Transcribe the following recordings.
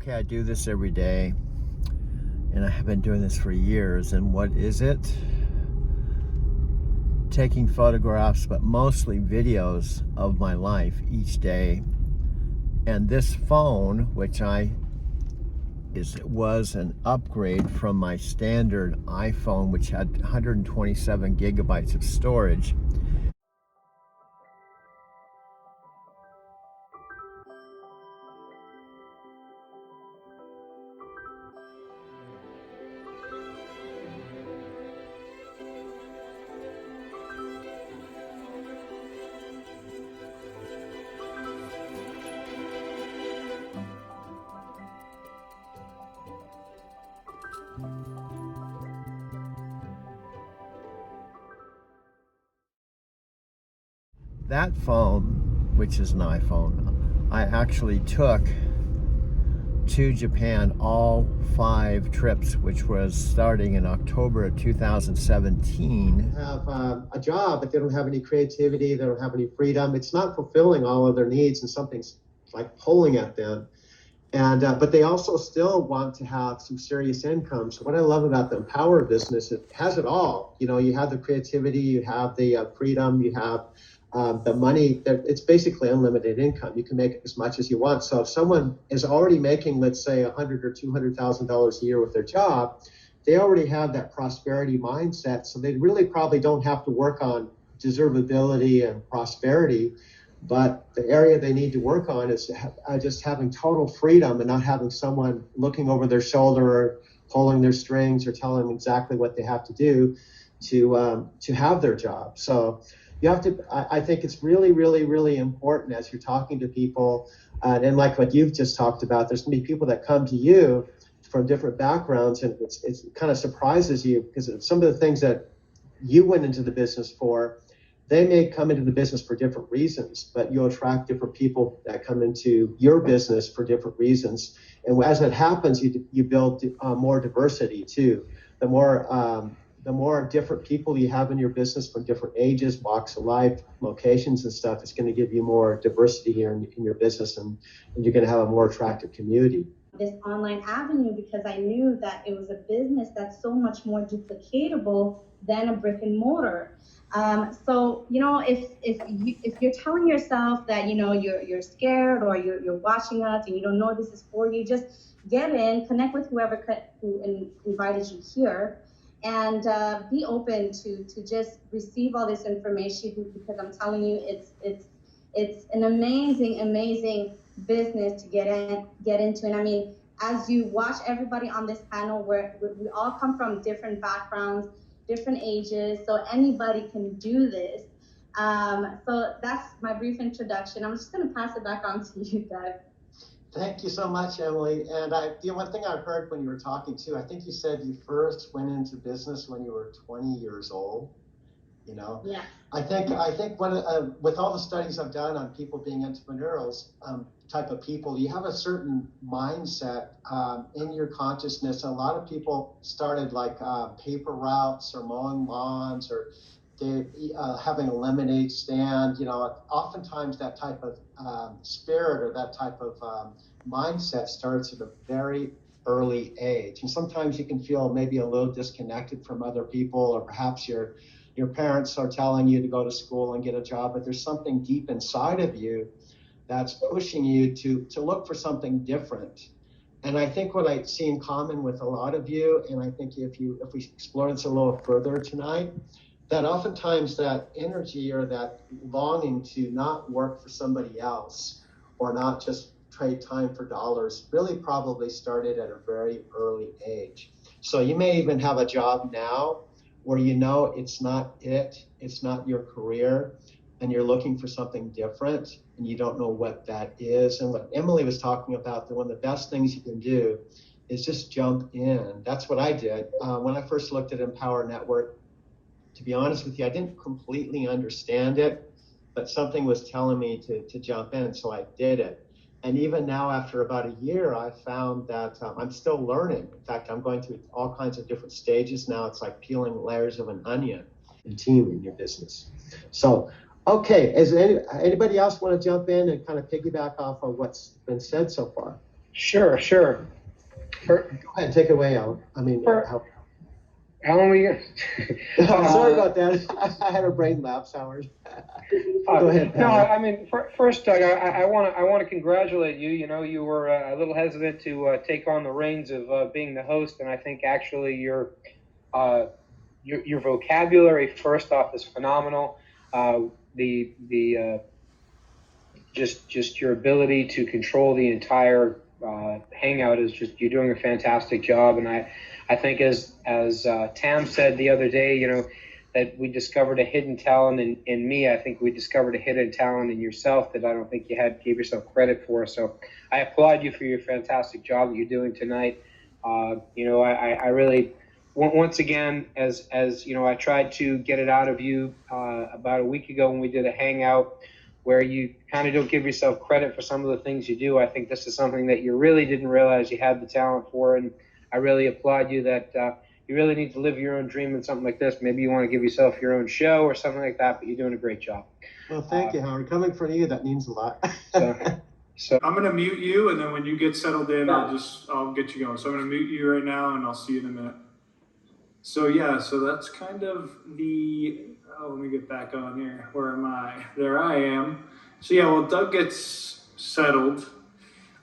Okay, I do this every day, and I have been doing this for years. And what is it? Taking photographs, but mostly videos of my life each day. And this phone, which was an upgrade from my standard iPhone, which had 127 gigabytes of storage. That phone, which is an iPhone, I actually took to Japan all 5 trips, which was starting in October of 2017. Have a job, but they don't have any creativity, they don't have any freedom. It's not fulfilling all of their needs, and something's like pulling at them. And but they also still want to have some serious income. So what I love about the Empower business, it has it all. You know, you have the creativity, you have the freedom, you have the money. It's basically unlimited income. You can make as much as you want. So if someone is already making, let's say, $100,000 or $200,000 a year with their job, they already have that prosperity mindset. So they really probably don't have to work on deservability and prosperity. But the area they need to work on is just having total freedom and not having someone looking over their shoulder or pulling their strings or telling them exactly what they have to do to have their job. So you have to, I think it's really, really, really important as you're talking to people, and like what you've just talked about, there's going to be people that come to you from different backgrounds, and it kind of surprises you because some of the things that you went into the business for, they may come into the business for different reasons, but you'll attract different people that come into your business for different reasons. And as that happens, you build more diversity too. The more different people you have in your business from different ages, walks of life, locations and stuff, it's going to give you more diversity here in your business, and you're going to have a more attractive community. This online avenue, because I knew that it was a business that's so much more duplicatable than a brick and mortar. So you know, if you're telling yourself that you're scared, or you're watching us and you don't know this is for you, just get in, connect with whoever who invited you here, and be open to just receive all this information, because I'm telling you, it's an amazing business to get into. And I mean, as you watch everybody on this panel, we all come from different backgrounds, different ages, so anybody can do this. So that's my brief introduction. I'm just going to pass it back on to you, Doug. Thank you so much, Emily. And one thing I heard when you were talking too, I think you said you first went into business when you were 20 years old. You know, yeah. I think with all the studies I've done on people being entrepreneurs, type of people, you have a certain mindset in your consciousness. A lot of people started like paper routes or mowing lawns, or having a lemonade stand. You know, oftentimes that type of spirit or that type of mindset starts at a very early age. And sometimes you can feel maybe a little disconnected from other people, or perhaps your parents are telling you to go to school and get a job, but there's something deep inside of you that's pushing you to look for something different. And I think what I see in common with a lot of you, and I think if we explore this a little further tonight, that oftentimes that energy or that longing to not work for somebody else, or not just trade time for dollars, really probably started at a very early age. So you may even have a job now where you know it's not your career, and you're looking for something different, and you don't know what that is. And what Emily was talking about, that one of the best things you can do is just jump in. That's what I did. When I first looked at Empower Network, to be honest with you, I didn't completely understand it, but something was telling me to jump in, so I did it. And even now, after about a year, I found that I'm still learning. In fact, I'm going through all kinds of different stages now. It's like peeling layers of an onion and team in your business. So, okay, anybody else want to jump in and kind of piggyback off of what's been said so far? Sure, sure. For, Go ahead, take it away, Alan. I mean, for Alan, sorry about that. I had a brain lapse, Howard. Go ahead, no, pal. I mean, first, Doug, I want to congratulate you. You know, you were a little hesitant to take on the reins of being the host, and I think actually your vocabulary first off is phenomenal. The just your ability to control the entire hangout is just, you're doing a fantastic job. And I think as Tam said the other day, you know, that we discovered a hidden talent in me. I think we discovered a hidden talent in yourself that I don't think you gave yourself credit for. So I applaud you for your fantastic job that you're doing tonight. You know, I really, once again, as you know, I tried to get it out of you about a week ago when we did a hangout where you kind of don't give yourself credit for some of the things you do. I think this is something that you really didn't realize you had the talent for, and I really applaud you that you really need to live your own dream in something like this. Maybe you want to give yourself your own show or something like that, but you're doing a great job. Well, thank you, Howard. Coming from you, that means a lot. So I'm gonna mute you, and then when you get settled in, I'll get you going. So I'm gonna mute you right now, and I'll see you in a minute. So yeah, so that's kind of the. Oh, let me get back on here. Where am I? There I am. So yeah, well, Doug gets settled.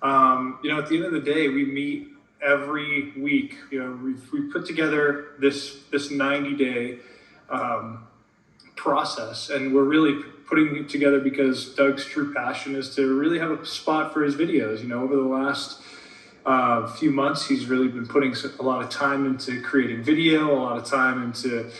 You know, at the end of the day, we meet every week. You know, we put together this 90-day process, and we're really putting it together because Doug's true passion is to really have a spot for his videos. You know, over the last few months, he's really been putting a lot of time into creating video, a lot of time into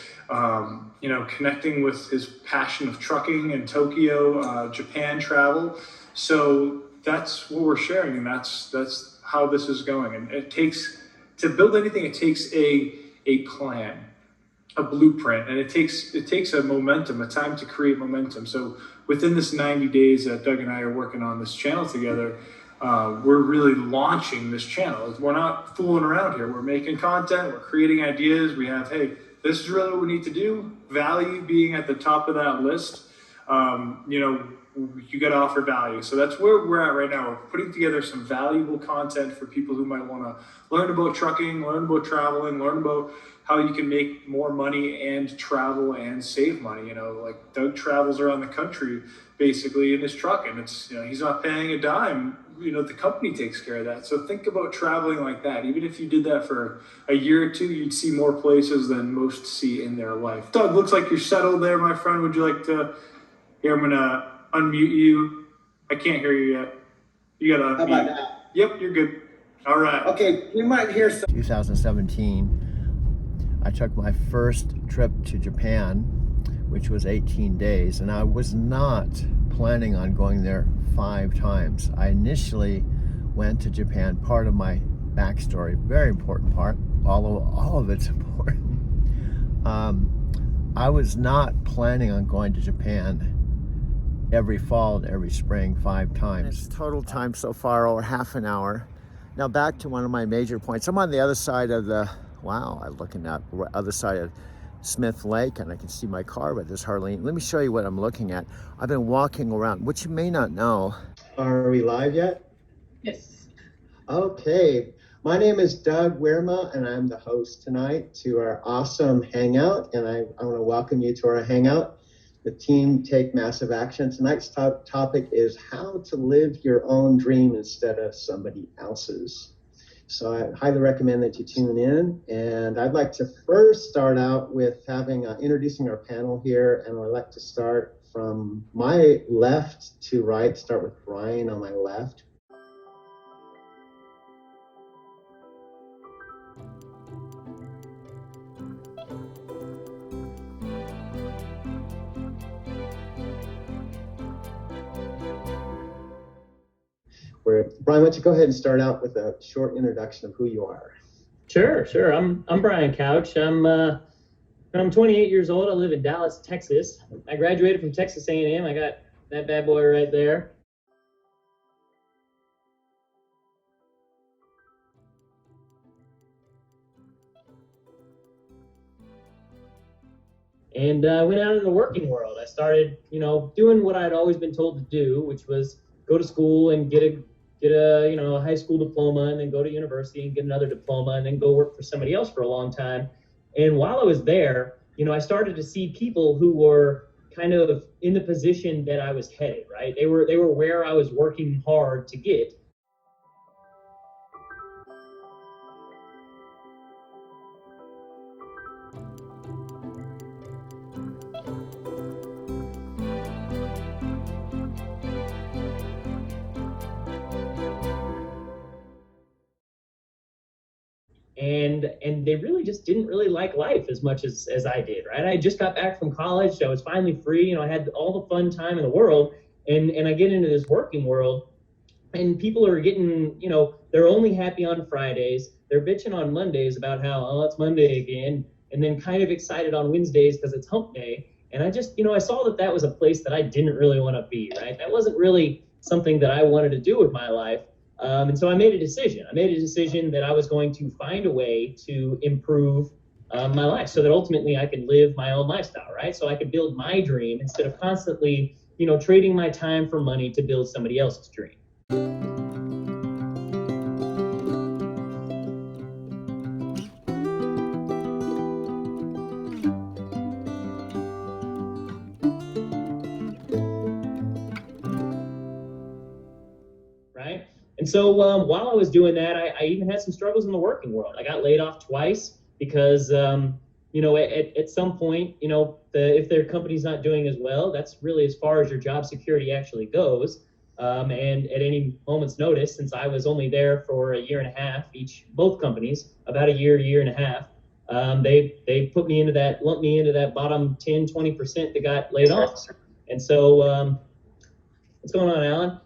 you know, connecting with his passion of trucking and Tokyo, Japan travel. So that's what we're sharing, and that's how this is going. And it takes, to build anything, it takes a plan, a blueprint, and it takes a momentum, a time to create momentum. So within this 90 days that Doug and I are working on this channel together, we're really launching this channel. We're not fooling around here. We're making content, we're creating ideas. We have, hey, this is really what we need to do. Value being at the top of that list. You know, you got to offer value. So that's where we're at right now. We're putting together some valuable content for people who might want to learn about trucking, learn about traveling, learn about how you can make more money and travel and save money. You know, like Doug travels around the country basically in his truck, and it's, you know, he's not paying a dime. You know, the company takes care of that. So think about traveling like that. Even if you did that for a year or two, you'd see more places than most see in their life. Doug, looks like you're settled there, my friend. Would you like to? Here, I'm gonna unmute you. I can't hear you yet. You gotta unmute. How about now? Yep, you're good. All right. Okay, we might hear some. 2017, I took my first trip to Japan, which was 18 days, and I was not planning on going there 5 times. I initially went to Japan, part of my backstory, very important part, although all of it's important. I was not planning on going to Japan every fall and every spring 5 times. Total time so far over half an hour. Now back to one of my major points. I'm on the other side of the, wow, I'm looking at the other side of Smith Lake, and I can see my car, but there's hardly. Let me show you what I'm looking at. I've been walking around, which you may not know. Are we live yet? Yes. Okay. My name is Doug Wirma, and I'm the host tonight to our awesome hangout, and I want to welcome you to our hangout. The team Take Massive Action. Tonight's topic is how to live your own dream instead of somebody else's. So I highly recommend that you tune in. And I'd like to first start out with introducing our panel here. And I'd like to start from my left to right, start with Brian on my left. Brian, why don't you go ahead and start out with a short introduction of who you are? Sure. I'm Brian Couch. I'm 28 years old. I live in Dallas, Texas. I graduated from Texas A&M. I got that bad boy right there. And I went out in the working world. I started, doing what I'd always been told to do, which was go to school and get a get a a high school diploma and then go to university and get another diploma and then go work for somebody else for a long time. And while I was there, I started to see people who were kind of in the position that I was headed, right? They were where I was working hard to get. And they really just didn't really like life as much as I did, right? I just got back from college. I was finally free. I had all the fun time in the world. And I get into this working world, and people are getting, they're only happy on Fridays. They're bitching on Mondays about how, oh, it's Monday again. And then kind of excited on Wednesdays because it's hump day. And I just, I saw that was a place that I didn't really want to be, right? That wasn't really something that I wanted to do with my life. And so I made a decision. I made a decision that I was going to find a way to improve my life so that ultimately I could live my own lifestyle, right? So I could build my dream instead of constantly, trading my time for money to build somebody else's dream. Right? And so while I was doing that, I even had some struggles in the working world. I got laid off twice because, at some point, if their company's not doing as well, that's really as far as your job security actually goes. And at any moment's notice, since I was only there for a year and a half, both companies, about a year and a half, they lumped me into that bottom 10, 20% that got laid off. And so, what's going on, Alan?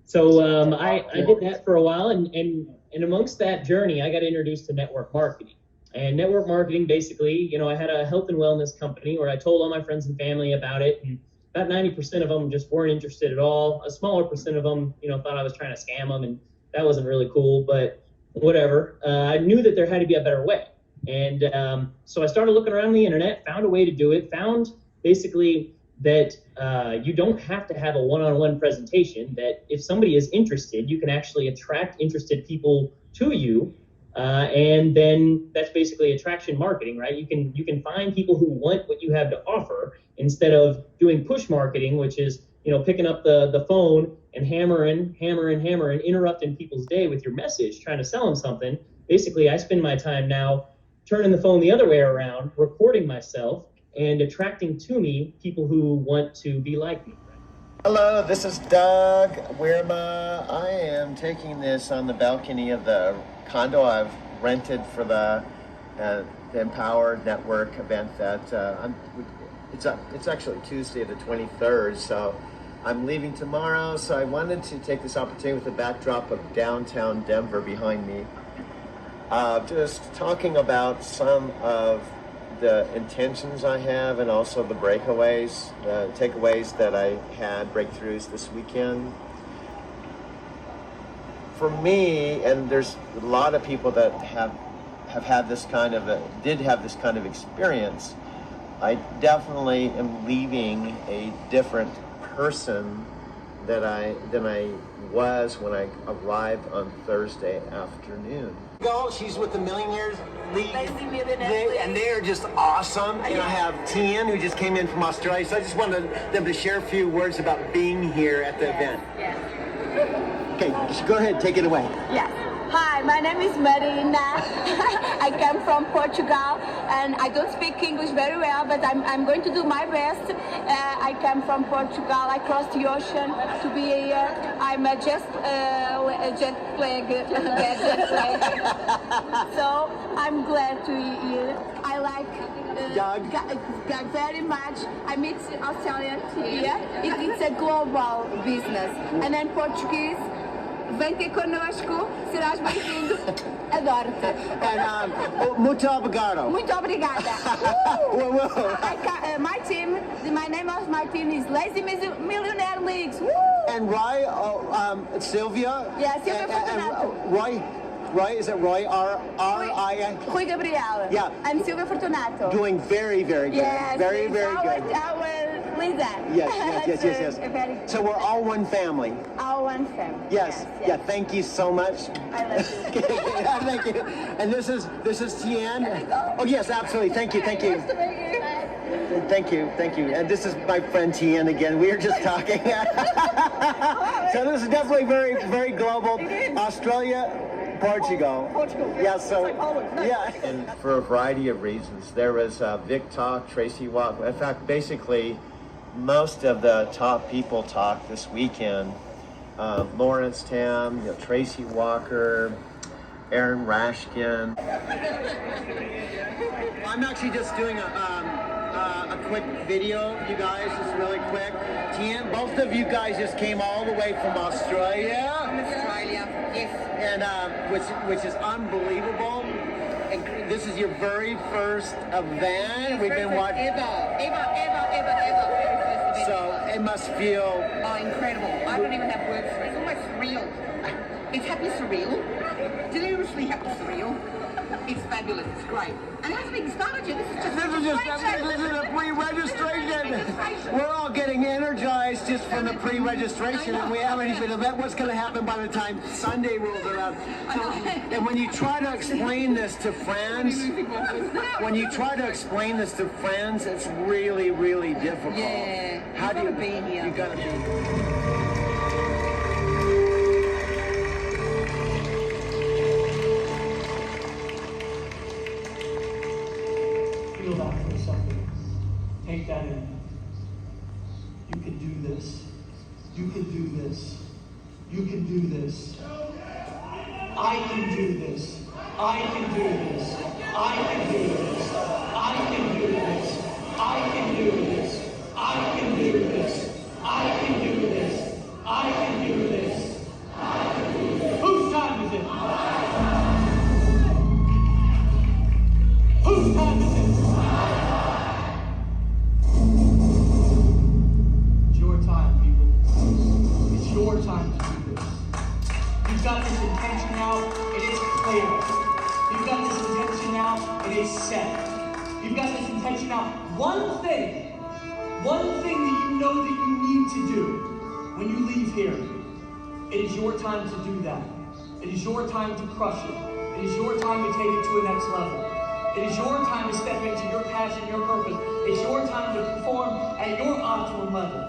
So I did that for a while, and amongst that journey, I got introduced to network marketing. And network marketing, basically, I had a health and wellness company where I told all my friends and family about it, and about 90% of them just weren't interested at all. A smaller percent of them, thought I was trying to scam them, and that wasn't really cool, but whatever. I knew that there had to be a better way. And so I started looking around the internet, found a way to do it, found basically that you don't have to have a one-on-one presentation, that if somebody is interested, you can actually attract interested people to you. And then that's basically attraction marketing, right? You can find people who want what you have to offer instead of doing push marketing, which is, picking up the phone and hammering, interrupting people's day with your message, trying to sell them something. Basically, I spend my time now turning the phone the other way around, recording myself, and attracting to me people who want to be like me. Hello, this is Doug Wirma. I am taking this on the balcony of the condo I've rented for the Empower Network event that it's actually Tuesday the 23rd, so I'm leaving tomorrow. So I wanted to take this opportunity with the backdrop of downtown Denver behind me, just talking about some of the intentions I have and also the takeaways that I had, breakthroughs this weekend. For me, and there's a lot of people that have had this kind of did have this kind of experience, I definitely am leaving a different person than I was when I arrived on Thursday afternoon. She's with the Millionaires League, and they are just awesome. And I have Tian, who just came in from Australia, so I just wanted them to share a few words about being here at the event. Yes. Okay, just go ahead, take it away. Yes. Hi, my name is Marina. I come from Portugal, and I don't speak English very well, but I'm going to do my best. I come from Portugal. I crossed the ocean to be here. I'm just jet lag. So I'm glad to be here. I like Doug very much. I meet Australian here. It's a global business, and then Portuguese. Vem ter conosco, serás bem-vindo. Adoro-te. And muito obrigado. Muito obrigada. My name of my team is Lazy Millionaire Leagues. Woo! And Roy, Sylvia. Yeah, Sylvia Fortunato. Roy, is it Roy? R-I-A? Rui Gabriel. Yeah. I'm Sylvia Fortunato. Doing very, very good. Yes, very, very our good. Our with that. Yes. Very good. So we're all one family. All one family. Yes. Yeah. Thank you so much. I love you. Thank you. And this is Tian. Oh yes, absolutely. Thank you. Nice to meet you. Thank you. And this is my friend Tian again. We were just talking. So this is definitely very global. Australia, Portugal. Yeah, so yeah. And for a variety of reasons, there was Vic talk, Tracy walk. In fact, basically, most of the top people talk this weekend. Lawrence Tam, Tracy Walker, Aaron Rashkin. I'm actually just doing a quick video, you guys, just really quick. Tian, both of you guys just came all the way from Australia. From Australia, yes. And which is unbelievable. And this is your very first event. We've been watching. Ever. Very first event. So it must feel. Oh, incredible. I don't even have words for it. It's almost surreal. It's happy surreal. Deliriously happy surreal. It's fabulous. It's great. And it hasn't even started yet. This is This is a pre-registration. We're all getting energized just from the pre-registration, and we haven't even met what's going to happen by the time Sunday rolls around. So, and when you try to explain this to friends, it's really difficult. Yeah. How do you be here? You gotta be here. Feel that for a second. Take that in. You can do this. You can do this. You can do this. I can do this. I can do this. I can do this. I can do this. I can do this. I can do this. I can do this. I can do this. I can do this. Whose time is it? Whose time is it? It's your time, people. It's your time to do this. You've got this intention now, it is clear. You've got this intention now, it is set. You've got this intention now. One thing that you know that you need to do when you leave here, it is your time to do that. It is your time to crush it. It is your time to take it to the next level. It is your time to step into your passion, your purpose. It's your time to perform at your optimum level.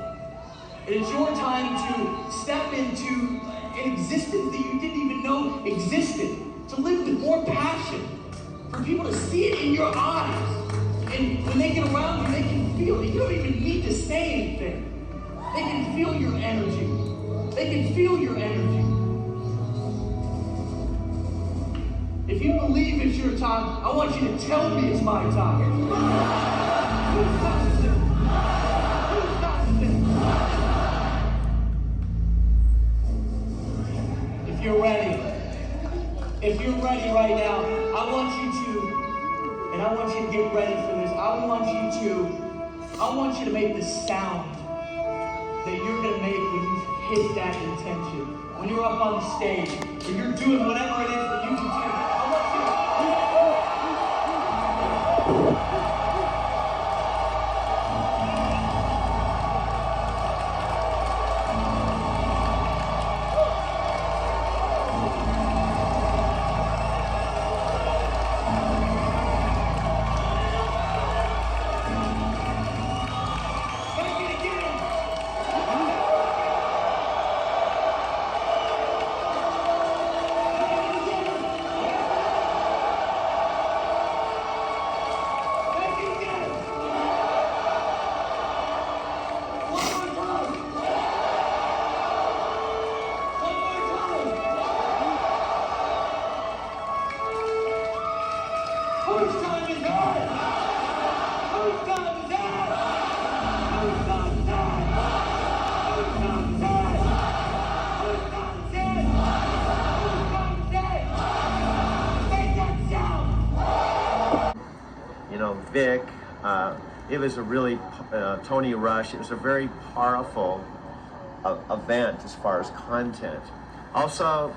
It is your time to step into an existence that you didn't even know existed. To live with more passion. For people to see it in your eyes. And when they get around you, they can feel it. You don't even need to say anything. They can feel your energy. They can feel your energy. If you believe it's your time, I want you to tell me it's my time. Whose time is it? Whose time is it? If you're ready right now, I want you to get ready for this. I want you to make the sound that you're gonna make when you hit that intention. When you're up on the stage, when you're doing whatever it is that you can do. I want you to Vic, it was a really, Tony Rush, it was a very powerful event as far as content. Also,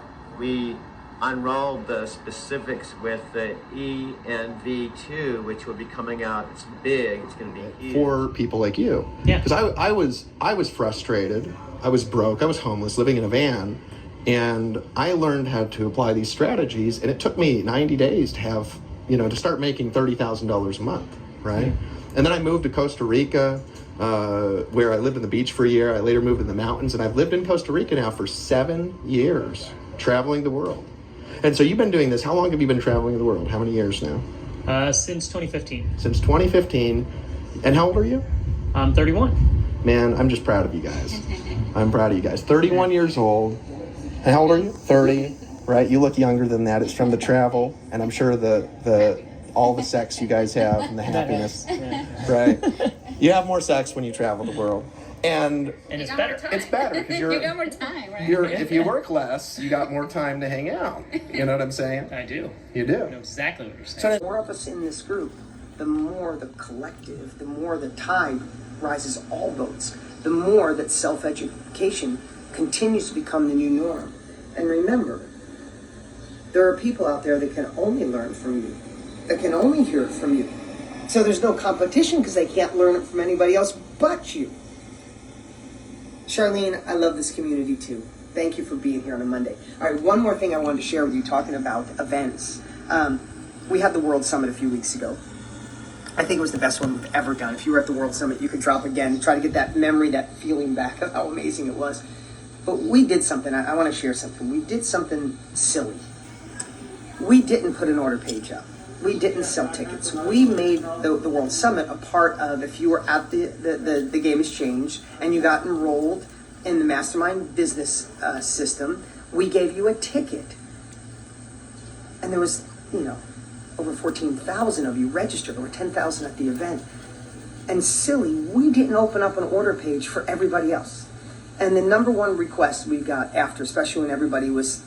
unrolled the specifics with the ENV2, which will be coming out. It's big. It's going to be huge. For people like you. Yeah. Because I was frustrated. I was broke. I was homeless, living in a van. And I learned how to apply these strategies. And it took me 90 days to have, to start making $30,000 a month, right? Mm-hmm. And then I moved to Costa Rica, where I lived on the beach for a year. I later moved in the mountains. And I've lived in Costa Rica now for 7 years, traveling the world. And so you've been doing this. How long have you been traveling the world? How many years now? Since 2015. Since 2015. And how old are you? I'm 31. Man, I'm just proud of you guys. I'm proud of you guys. 31 years old. And how old are you? 30, right? You look younger than that. It's from the travel, and I'm sure all the sex you guys have and the happiness, right? You have more sex when you travel the world. And it's better. It's better because You got more time, right? if you work less, you got more time to hang out. You know what I'm saying? I do. You do. I know exactly what you're saying. The more of us in this group, the more the collective, the more the tide rises all boats, the more that self-education continues to become the new norm. And remember, there are people out there that can only learn from you, that can only hear it from you. So there's no competition because they can't learn it from anybody else but you. Charlene, I love this community too. Thank you for being here on a Monday. All right, one more thing I wanted to share with you talking about events. We had the World Summit a few weeks ago. I think it was the best one we've ever done. If you were at the World Summit, you could drop again, try to get that memory, that feeling back of how amazing it was. But we did something, I want to share something. We did something silly. We didn't put an order page up. We didn't sell tickets. We made the World Summit a part of, if you were at the Game Has Changed and you got enrolled in the Mastermind business system, we gave you a ticket. And there was, over 14,000 of you registered, over 10,000 at the event. And silly, we didn't open up an order page for everybody else. And the number one request we got after, especially when everybody was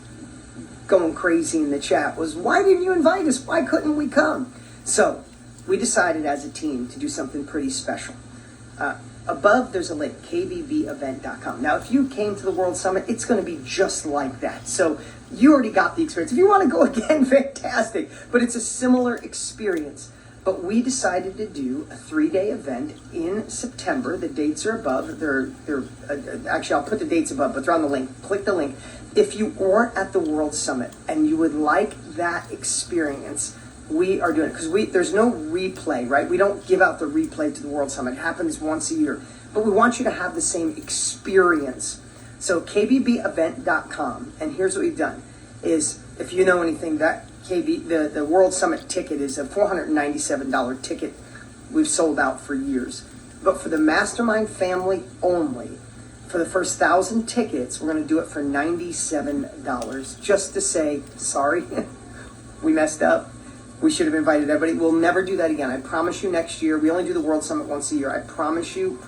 going crazy in the chat, was, why didn't you invite us? Why couldn't we come? So we decided as a team to do something pretty special. Above, there's a link, kbbevent.com. Now, if you came to the World Summit, it's going to be just like that. So you already got the experience. If you want to go again, fantastic. But it's a similar experience. But we decided to do a 3-day event in September. The dates are above. Actually, I'll put the dates above, but they're on the link. Click the link. If you weren't at the World Summit and you would like that experience, we are doing it because there's no replay, right? We don't give out the replay to the World Summit. It happens once a year. But we want you to have the same experience. So kbbevent.com, and here's what we've done, is if you know anything, that the World Summit ticket is a $497 ticket. We've sold out for years. But for the Mastermind family only, for the first 1,000 tickets, we're going to do it for $97, just to say, sorry, we messed up. We should have invited everybody. We'll never do that again. I promise you next year. We only do the World Summit once a year. I promise you,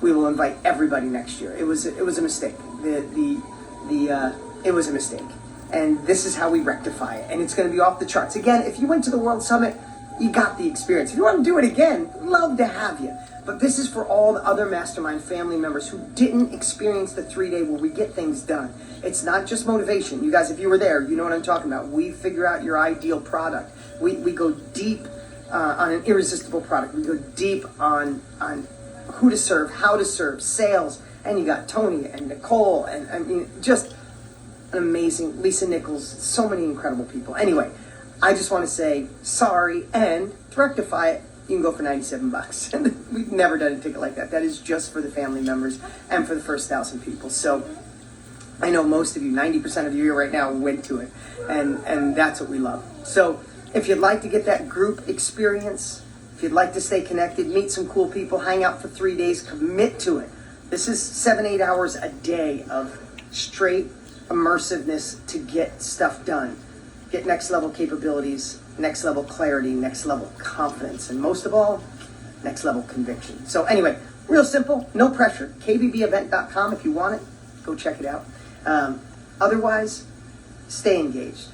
we will invite everybody next year. It was a mistake. It was a mistake. And this is how we rectify it. And it's going to be off the charts. Again, if you went to the World Summit, you got the experience. If you want to do it again, love to have you. But this is for all the other Mastermind family members who didn't experience the 3-day where we get things done. It's not just motivation. You guys, if you were there, you know what I'm talking about. We figure out your ideal product. We go deep on an irresistible product. We go deep on who to serve, how to serve, sales. And you got Tony and Nicole and I mean, just an amazing Lisa Nichols, so many incredible people. Anyway, I just want to say sorry, and to rectify it, you can go for $97. And we've never done a ticket like that. That is just for the family members and for the first 1,000 people. So I know most of you, 90% of you here right now went to it, and that's what we love. So if you'd like to get that group experience, if you'd like to stay connected, meet some cool people, hang out for 3 days, commit to it. This is 7-8 hours a day of straight immersiveness to get stuff done. Get next level capabilities, next level clarity, next level confidence, and most of all, next level conviction. So anyway, real simple, no pressure. kbbevent.com if you want it, go check it out. Otherwise, stay engaged,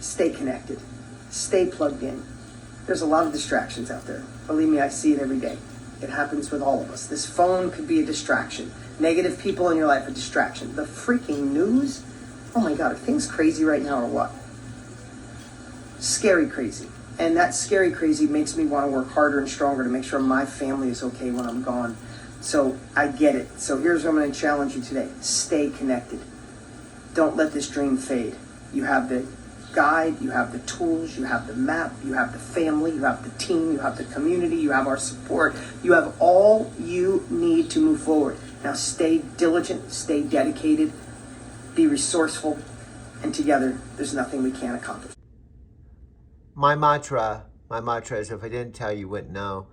stay connected, stay plugged in. There's a lot of distractions out there. Believe me, I see it every day. It happens with all of us. This phone could be a distraction. Negative people in your life, a distraction. The freaking news, oh my God, are things crazy right now or what? Scary crazy. And that scary crazy makes me want to work harder and stronger to make sure my family is okay when I'm gone. So I get it. So here's what I'm going to challenge you today. Stay connected. Don't let this dream fade. You have the guide, you have the tools, you have the map, you have the family, you have the team, you have the community, you have our support. You have all you need to move forward. Now stay diligent, stay dedicated, be resourceful, and together there's nothing we can't accomplish. My mantra is, if I didn't tell you, you wouldn't know.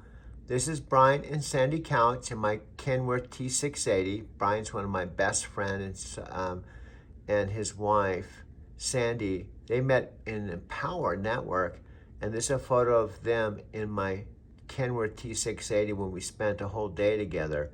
This is Brian and Sandy Couch and my Kenworth T680. Brian's one of my best friends, and his wife, Sandy. They met in Empower Network, and this is a photo of them in my Kenworth T680 when we spent a whole day together.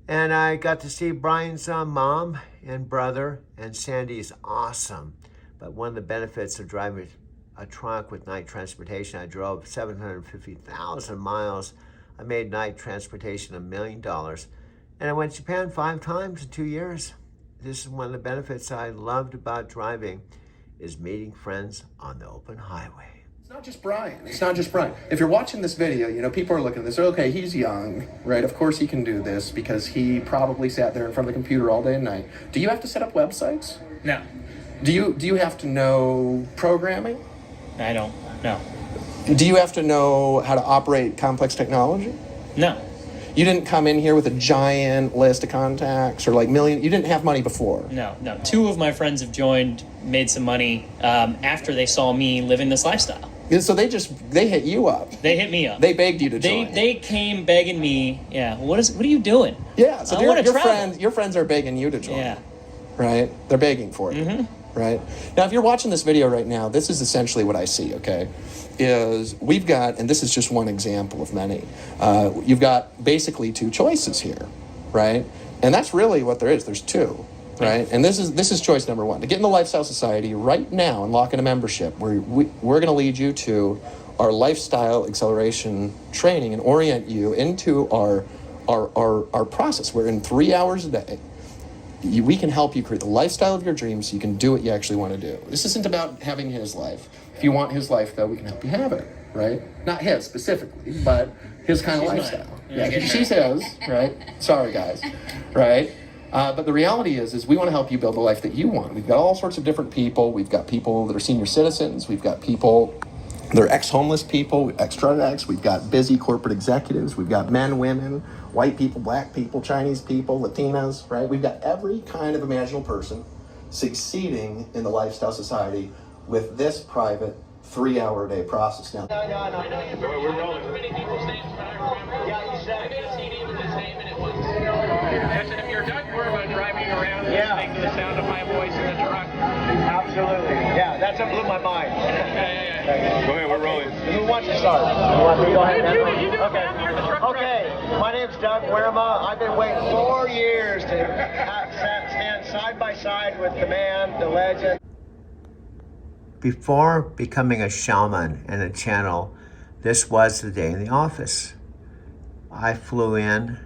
And I got to see Brian's mom and brother, and Sandy's awesome. But one of the benefits of driving a truck with night transportation, I drove 750,000 miles. I made night transportation $1 million. And I went to Japan 5 times in 2 years. This is one of the benefits I loved about driving, is meeting friends on the open highway. It's not just Brian. It's not just Brian. If you're watching this video, you know, people are looking at this, okay, he's young, right? Of course he can do this because he probably sat there in front of the computer all day and night. Do you have to set up websites? No. Do you have to know programming? I don't. No. Do you have to know how to operate complex technology? No. You didn't come in here with a giant list of contacts or like million. You didn't have money before. No. 2 of my friends have joined, made some money after they saw me living this lifestyle. So they hit you up. They hit me up. They begged you to join. They came begging me. Yeah. What are you doing? Yeah. So your your friends are begging you to join. Yeah. Right. They're begging for you. Mm-hmm. Right. Now, if you're watching this video right now, this is essentially what I see. Okay. Is we've got, and this is just one example of many, you've got basically 2 choices here, right? And that's really what there is. There's 2, right? And this is choice number 1. To get in the Lifestyle Society right now and lock in a membership, we're going to lead you to our lifestyle acceleration training and orient you into our process. We're in 3 hours a day. We can help you create the lifestyle of your dreams so you can do what you actually want to do. This isn't about having his life. If you want his life, though, we can help you have it, right? Not his specifically, but his kind of lifestyle. Yeah, she's his, right? Sorry, guys, right? But the reality is we want to help you build the life that you want. We've got all sorts of different people. We've got people that are senior citizens. We've got people that are ex-homeless people, ex-drug addicts. We've got busy corporate executives. We've got men, women, white people, black people, Chinese people, Latinas, right? We've got every kind of imaginable person succeeding in the Lifestyle Society with this private 3-hour-a-day process. Now, We're rolling. Yeah, you said Listen, if you're Doug Werma driving around listening to the sound of my voice in the truck. absolutely. Yeah, that's what blew my mind. Go ahead, we're rolling. Who wants to start? You want me to go ahead? Okay, my name's Doug Werma. I've been waiting 4 years to stand side by side with the man, the legend. Before becoming a shaman and a channel, this was the day in the office. I flew in,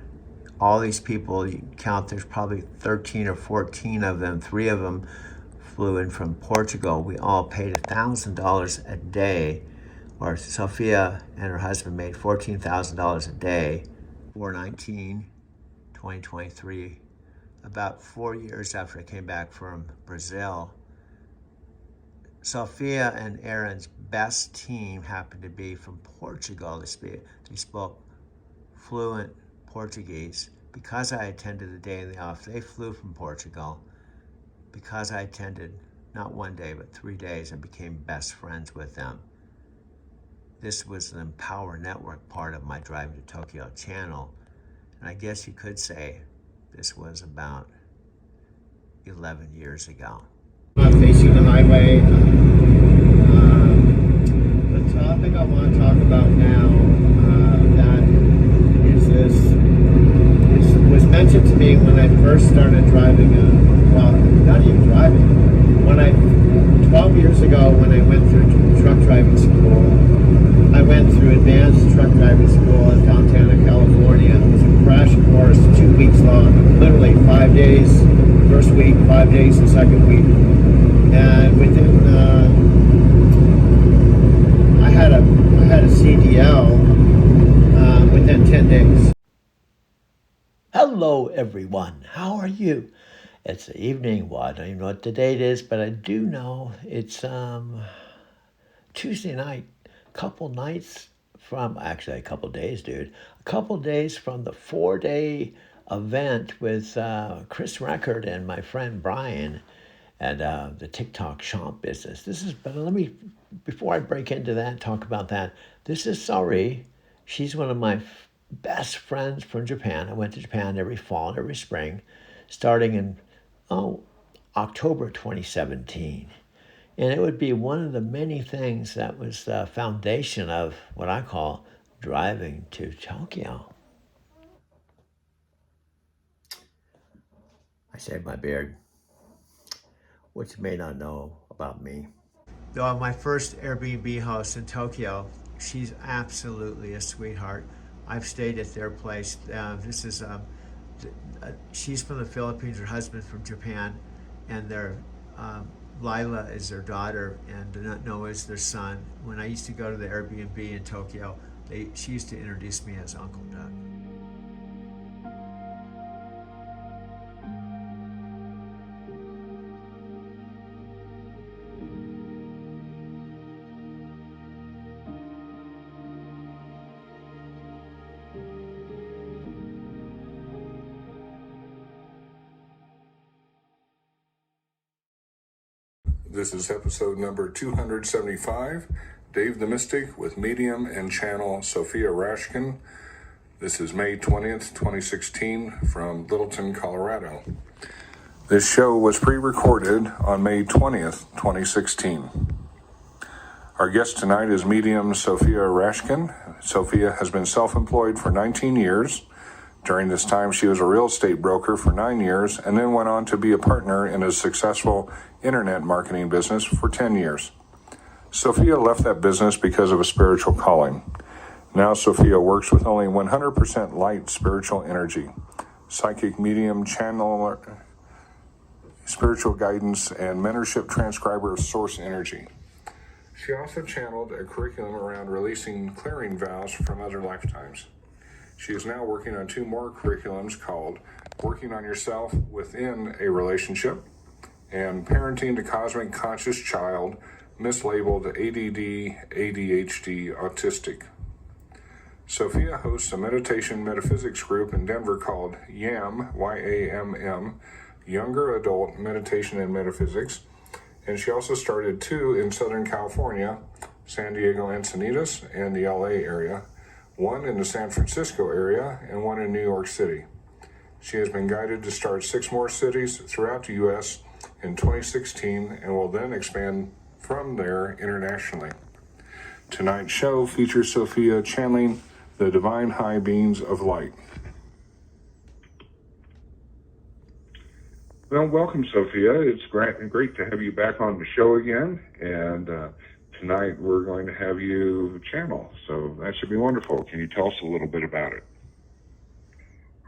all these people, you count, there's probably 13 or 14 of them, 3 of them flew in from Portugal. We all paid $1,000 a day, or Sophia and her husband made $14,000 a day. 2023, about 4 years after I came back from Brazil. Sophia and Aaron's best team happened to be from Portugal. They spoke fluent Portuguese. Because I attended the day in the office, they flew from Portugal. Because I attended not 1 day, but 3 days, and became best friends with them. This was an Empower Network part of my Driving to Tokyo channel. And I guess you could say this was about 11 years ago. Facing the highway. The topic I want to talk about now that is this was mentioned to me when I first started driving. Well, not even driving. 12 years ago, when I went through truck driving school, I went through advanced truck driving school in Fontana, California. It was a crash course, 2 weeks long, literally 5 days. First week, 5 days the second week. and within I had a CDL within 10 days. Hello everyone, how are you? It's the evening. Well, I don't even know what the date is, but I do know it's Tuesday night. Couple nights from, actually a couple days, dude. A couple days from the 4-day event with Chris Record and my friend Brian and the TikTok shop business. But let me, before I break into that, talk about that. This is Sari. She's one of my best friends from Japan. I went to Japan every fall and every spring, starting in October 2017. And it would be one of the many things that was the foundation of what I call driving to Tokyo. I shaved my beard, which you may not know about me. Though my first Airbnb host in Tokyo, she's absolutely a sweetheart. I've stayed at their place. She's from the Philippines, her husband's from Japan, and their Lila is their daughter, and Noah is their son. When I used to go to the Airbnb in Tokyo, she used to introduce me as Uncle Doug. This is episode number 275, Dave the Mystic with medium and channel Sophia Rashkin. This is May 20th, 2016 from Littleton, Colorado. This show was pre-recorded on May 20th, 2016. Our guest tonight is medium Sophia Rashkin. Sophia has been self-employed for 19 years. During this time, she was a real estate broker for 9 years and then went on to be a partner in a successful internet marketing business for 10 years. Sophia left that business because of a spiritual calling. Now Sophia works with only 100% light spiritual energy, psychic medium, channeler, spiritual guidance, and mentorship transcriber of source energy. She also channeled a curriculum around releasing clearing vows from other lifetimes. She is now working on 2 more curriculums called Working on Yourself Within a Relationship and Parenting the Cosmic Conscious Child, mislabeled ADD, ADHD, Autistic. Sophia hosts a meditation metaphysics group in Denver called YAM, Y-A-M-M, Younger Adult Meditation and Metaphysics, and she also started 2 in Southern California, San Diego Encinitas, and the LA area, 1 in the San Francisco area, and 1 in New York City. She has been guided to start 6 more cities throughout the U.S. in 2016 and will then expand from there internationally. Tonight's show features Sophia channeling the divine high beings of light. Well, welcome, Sophia. It's great to have you back on the show again. And tonight we're going to have you channel, so that should be wonderful. Can you tell us a little bit about it?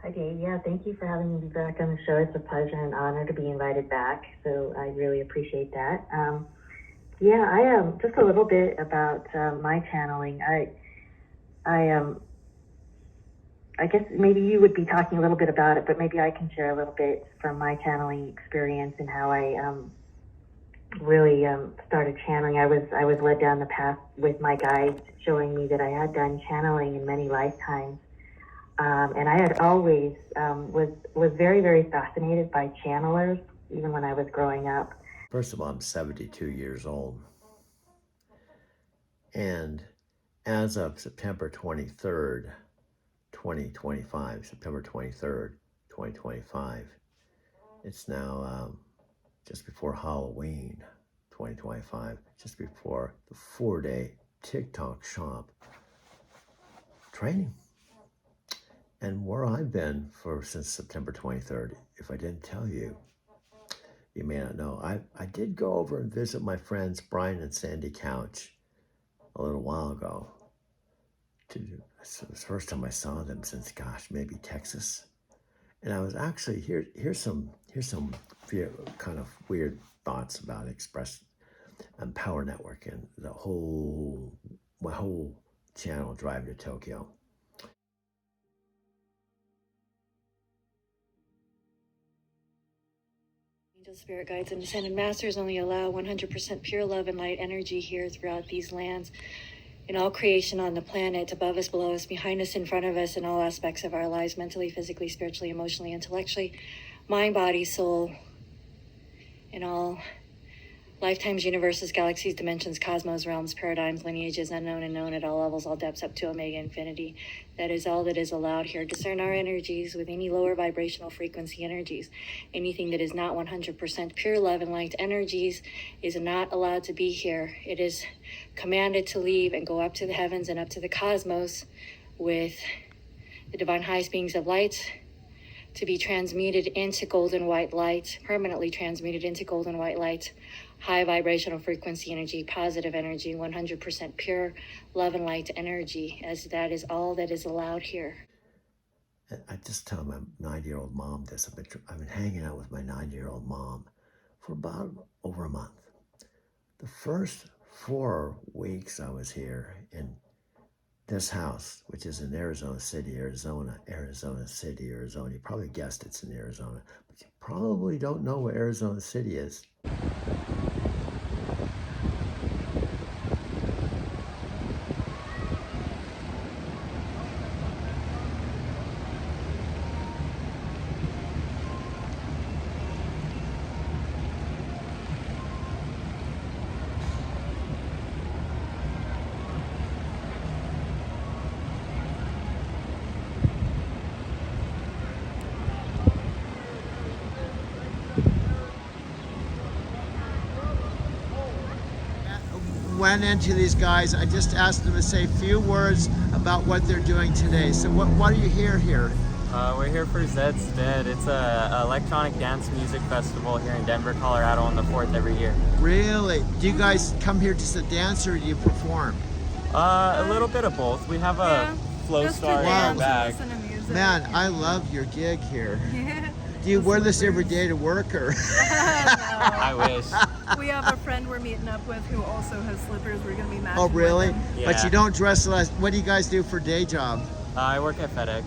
Hi, Dave. Yeah, thank you for having me back on the show. It's a pleasure and honor to be invited back, so I really appreciate that. Just a little bit about my channeling. I guess maybe you would be talking a little bit about it, but maybe I can share a little bit from my channeling experience and how I really started channeling. I was led down the path with my guides, showing me that I had done channeling in many lifetimes. And I had always was very, very fascinated by channelers, even when I was growing up. First of all, I'm 72 years old. And as of September 23rd, 2025, September 23rd, 2025, it's now just before Halloween 2025, just before the 4-day TikTok shop training. And where I've been since September 23rd, if I didn't tell you, you may not know. I did go over and visit my friends Brian and Sandy Couch a little while ago. It was the first time I saw them since, maybe Texas. And I was actually here's some kind of weird thoughts about Express and Power Network and my whole channel, Drive to Tokyo. Angel spirit guides and ascended masters only allow 100% pure love and light energy here throughout these lands, in all creation on the planet, above us, below us, behind us, in front of us, in all aspects of our lives, mentally, physically, spiritually, emotionally, intellectually, mind, body, soul, in all lifetimes, universes, galaxies, dimensions, cosmos, realms, paradigms, lineages, unknown and known at all levels, all depths up to omega infinity. That is all that is allowed here. Discern our energies with any lower vibrational frequency energies. Anything that is not 100% pure love and light energies is not allowed to be here. It is commanded to leave and go up to the heavens and up to the cosmos with the divine highest beings of light, to be transmuted into golden white light, permanently transmuted into golden white light, high vibrational frequency energy, positive energy, 100% pure love and light energy, as that is all that is allowed here. I just tell my 9-year-old mom this. I've been hanging out with my 9-year-old mom for about over a month. The first 4 weeks I was here in this house, which is in Arizona City, Arizona. You probably guessed it's in Arizona, but you probably don't know where Arizona City is. Went into these guys, I just asked them to say a few words about what they're doing today. So what are you here? We're here for Zed's Dead. It's a electronic dance music festival here in Denver, Colorado on the 4th every year. Really? Do you guys come here just to dance or do you perform? A little bit of both. We have a flow star in our bag. Man, I love your gig here. Yeah. Do you wear this every day to work or? I wish. We have a friend we're meeting up with who also has slippers. We're going to be matching. Oh, really? With Yeah. But you don't dress like. What do you guys do for day job? I work at FedEx.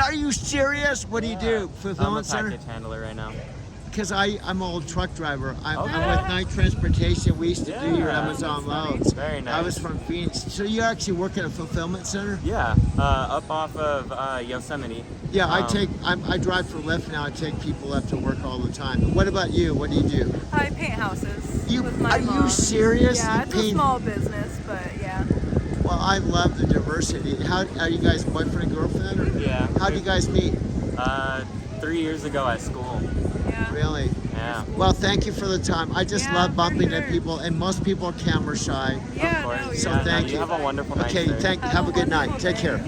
Are you serious? What do you do? Fulfillment I'm a center? package handler right now. Because I'm an old truck driver. I'm Okay. with Night Transportation. We used to do your Yeah. Amazon loads. Very nice. I was from Phoenix. So you actually work at a fulfillment center? Yeah, up off of Yosemite. Yeah, I drive for Lyft now. I take people up to work all the time. What about you? What do you do? I paint houses with my Are mom. you serious? Yeah, You it's paint- a small business, but yeah. Well, I love the diversity. How are you guys boyfriend and girlfriend? Or Yeah. How do you guys meet? 3 years ago at school. Really? Yeah. Well, thank you for the time. I just Yeah, love for bumping sure. into people, and most people are camera shy. Yeah, Of course. no, So Yeah, thank you you. have a wonderful night, Okay, sir. have a good night. Take care.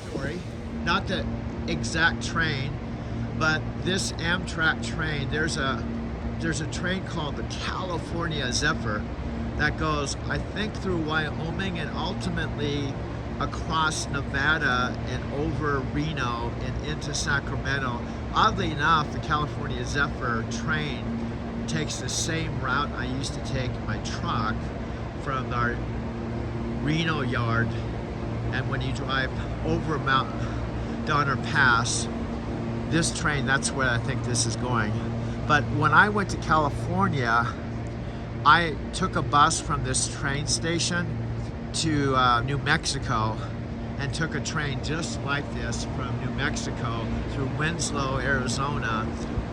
Story, not the exact train, but this Amtrak train. There's a train called the California Zephyr that goes, I think, through Wyoming and ultimately across Nevada and over Reno and into Sacramento. Oddly enough, the California Zephyr train takes the same route I used to take in my truck from our Reno yard, and when you drive over Mount Donner Pass, this train, that's where I think this is going. But when I went to California, I took a bus from this train station to New Mexico and took a train just like this from New Mexico through Winslow, Arizona,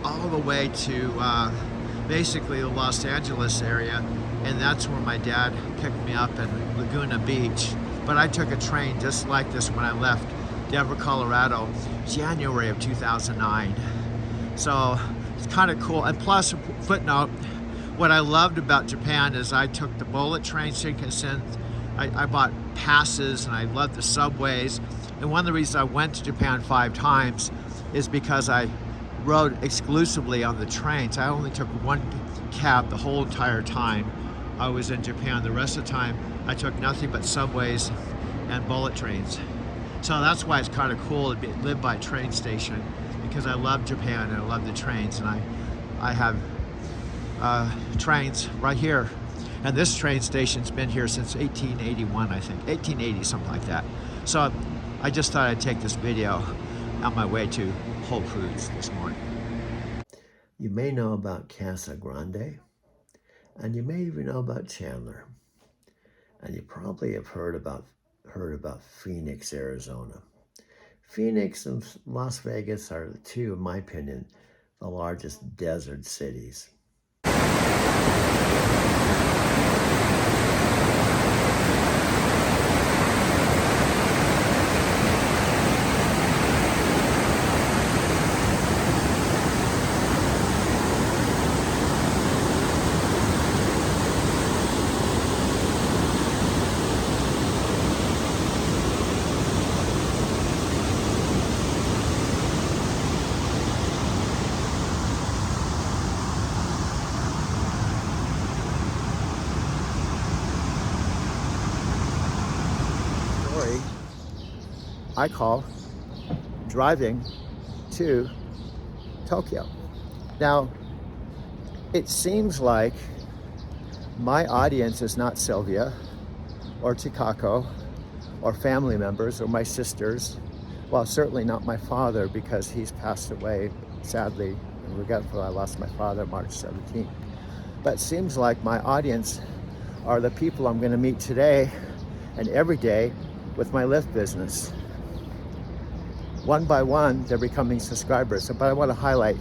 all the way to basically the Los Angeles area, and that's where my dad picked me up in Laguna Beach. But I took a train just like this when I left Denver, Colorado, January of 2009. So it's kind of cool. And plus, footnote, what I loved about Japan is I took the bullet train, Shinkansen. I bought passes and I loved the subways. And one of the reasons I went to Japan 5 times is because I rode exclusively on the trains. I only took one cab the whole entire time I was in Japan. The rest of the time I took nothing but subways and bullet trains. So that's why it's kind of cool to live by a train station, because I love Japan and I love the trains, and I have trains right here. And this train station's been here since 1881, I think, 1880, something like that. So I just thought I'd take this video on my way to Whole Foods this morning. You may know about Casa Grande, and you may even know about Chandler. And you probably have heard about Phoenix, Arizona. Phoenix and Las Vegas are the two, in my opinion, the largest desert cities. I call driving to Tokyo. Now, it seems like my audience is not Sylvia or Chikako or family members or my sisters. Well, certainly not my father, because he's passed away, sadly, and regretfully. I lost my father March 17th. But it seems like my audience are the people I'm going to meet today and every day with my Lyft business. One by one, they're becoming subscribers. But I want to highlight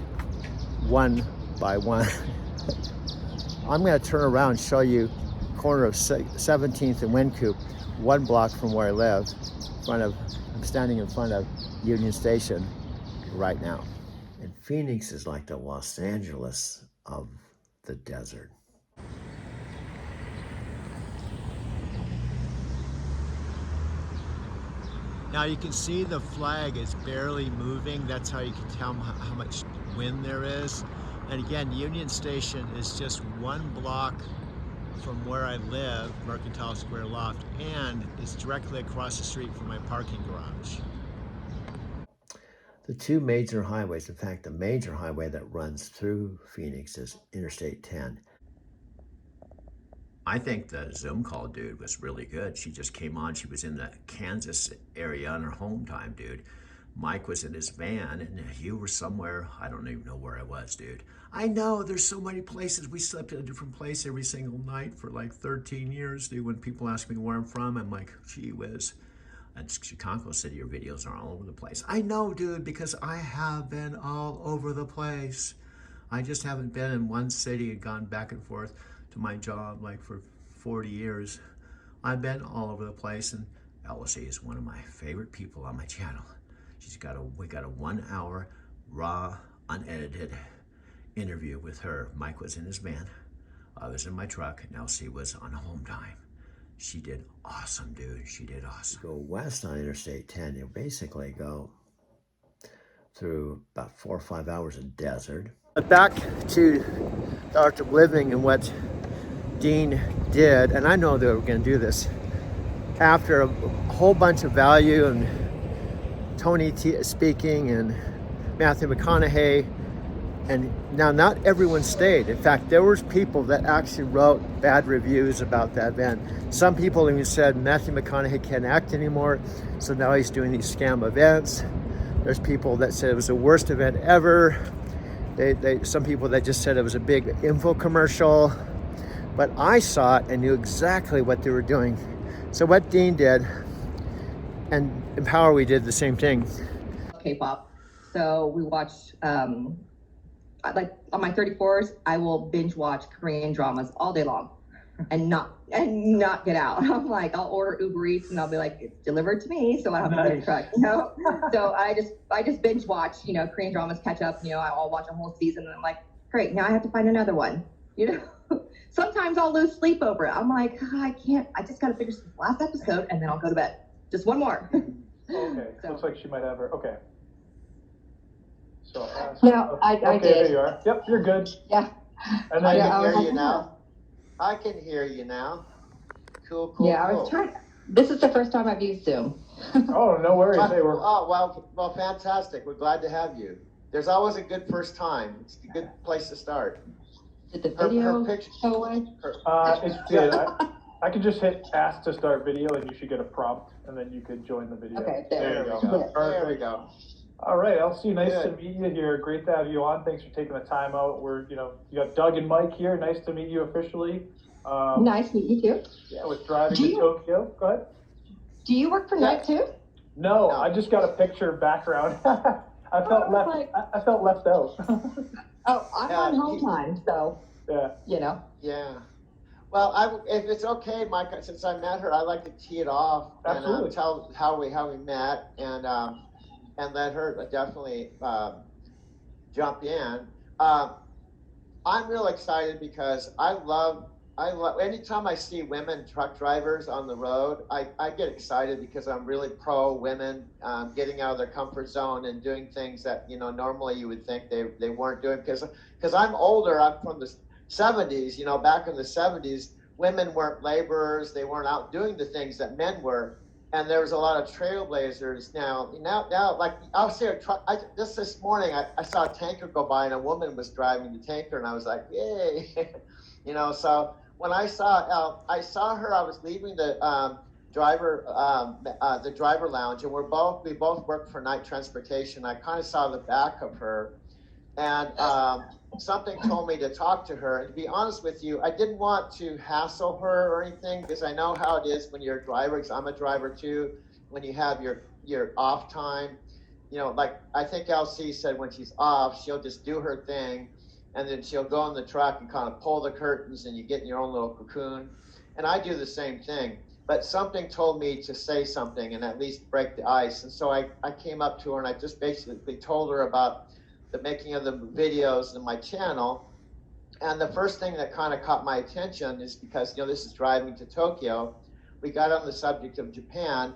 one by one. I'm going to turn around and show you corner of 17th and Wynkoop, 1 block from where I live. I'm standing in front of Union Station right now. And Phoenix is like the Los Angeles of the desert. Now you can see the flag is barely moving. That's how you can tell how much wind there is. And again, Union Station is just 1 block from where I live, Mercantile Square Loft, and it's directly across the street from my parking garage. The two major highways, in fact, the major highway that runs through Phoenix is Interstate 10. I think the Zoom call dude was really good. She just came on. She was in the Kansas area on her home time, dude. Mike was in his van, and you were somewhere. I don't even know where I was, dude. I know, there's so many places. We slept in a different place every single night for like 13 years, dude. When people ask me where I'm from, I'm like, gee whiz. And Chicago said your videos are all over the place. I know, dude, because I have been all over the place. I just haven't been in one city and gone back and forth to my job like for 40 years. I've been all over the place, and Elsie is one of my favorite people on my channel. We got a 1 hour raw, unedited interview with her. Mike was in his van, I was in my truck, and Elsie was on home time. She did awesome, dude. She did awesome. Go west on Interstate 10, you basically go through about 4 or 5 hours of desert. But back to the art of living and what Dean did, and I know they were going to do this after a whole bunch of value and Tony speaking and Matthew McConaughey, and now not everyone stayed. In fact, there was people that actually wrote bad reviews about that event. Some people even said Matthew McConaughey can't act anymore, so now he's doing these scam events. There's people that said it was the worst event ever. Some people that just said it was a big info commercial. But I saw it and knew exactly what they were doing. So what Dean did, and Empower, we did the same thing. K-pop. So we watched, like on my 34s, I will binge watch Korean dramas all day long and not get out. I'm like, I'll order Uber Eats and I'll be like, it's delivered to me, so I don't have to get a truck, you know? So I just binge watch, you know, Korean dramas, catch up, you know, I'll watch a whole season and I'm like, great, now I have to find another one, you know? Sometimes I'll lose sleep over it. I'm like, I just got to figure this last episode and then I'll go to bed. Just one more. Okay, looks like she might have her, okay. So, No, I okay, did. There you are. Yep, you're good. Yeah. And I then can hear you now. I can hear you now. Cool. Yeah, I was trying. This is the first time I've used Zoom. Oh, no worries. Hey, well, fantastic. We're glad to have you. There's always a good first time. It's a good place to start. Did the video go away? It did. I could just hit ask to start video, and you should get a prompt, and then you could join the video. Okay, There we go. There we go. All right, Elsie, nice Good. to meet you here. Great to have you on. Thanks for taking the time out. You got Doug and Mike here. Nice to meet you officially. Nice to meet you too. Yeah, with driving to Tokyo. Go ahead. Do you work for night too? No, I just got a picture background. I felt left out. Oh, I'm on home time, so yeah. Yeah. Well, if it's okay, Mike, since I met her, I'd like to tee it off Absolutely. and tell how we met and let her definitely jump in. I'm real excited because I love anytime I see women truck drivers on the road, I get excited because I'm really pro women getting out of their comfort zone and doing things that normally you would think they weren't doing, because I'm older. I'm from the 70s. Back in the 70s, women weren't laborers. They weren't out doing the things that men were, and there was a lot of trailblazers. Now, like I was here, this morning I saw a tanker go by and a woman was driving the tanker, and I was like, yay, So when I saw her, I was leaving the driver lounge, and we both worked for Night Transportation. I kind of saw the back of her, and something told me to talk to her. And to be honest with you, I didn't want to hassle her or anything, because I know how it is when you're a driver, because I'm a driver too, when you have your off time. Like I think LC said, when she's off, she'll just do her thing, and then she'll go in the truck and kind of pull the curtains, and you get in your own little cocoon. And I do the same thing. But something told me to say something and at least break the ice. And so I came up to her and I just basically told her about the making of the videos in my channel. And the first thing that kind of caught my attention is because, this is driving to Tokyo. We got on the subject of Japan,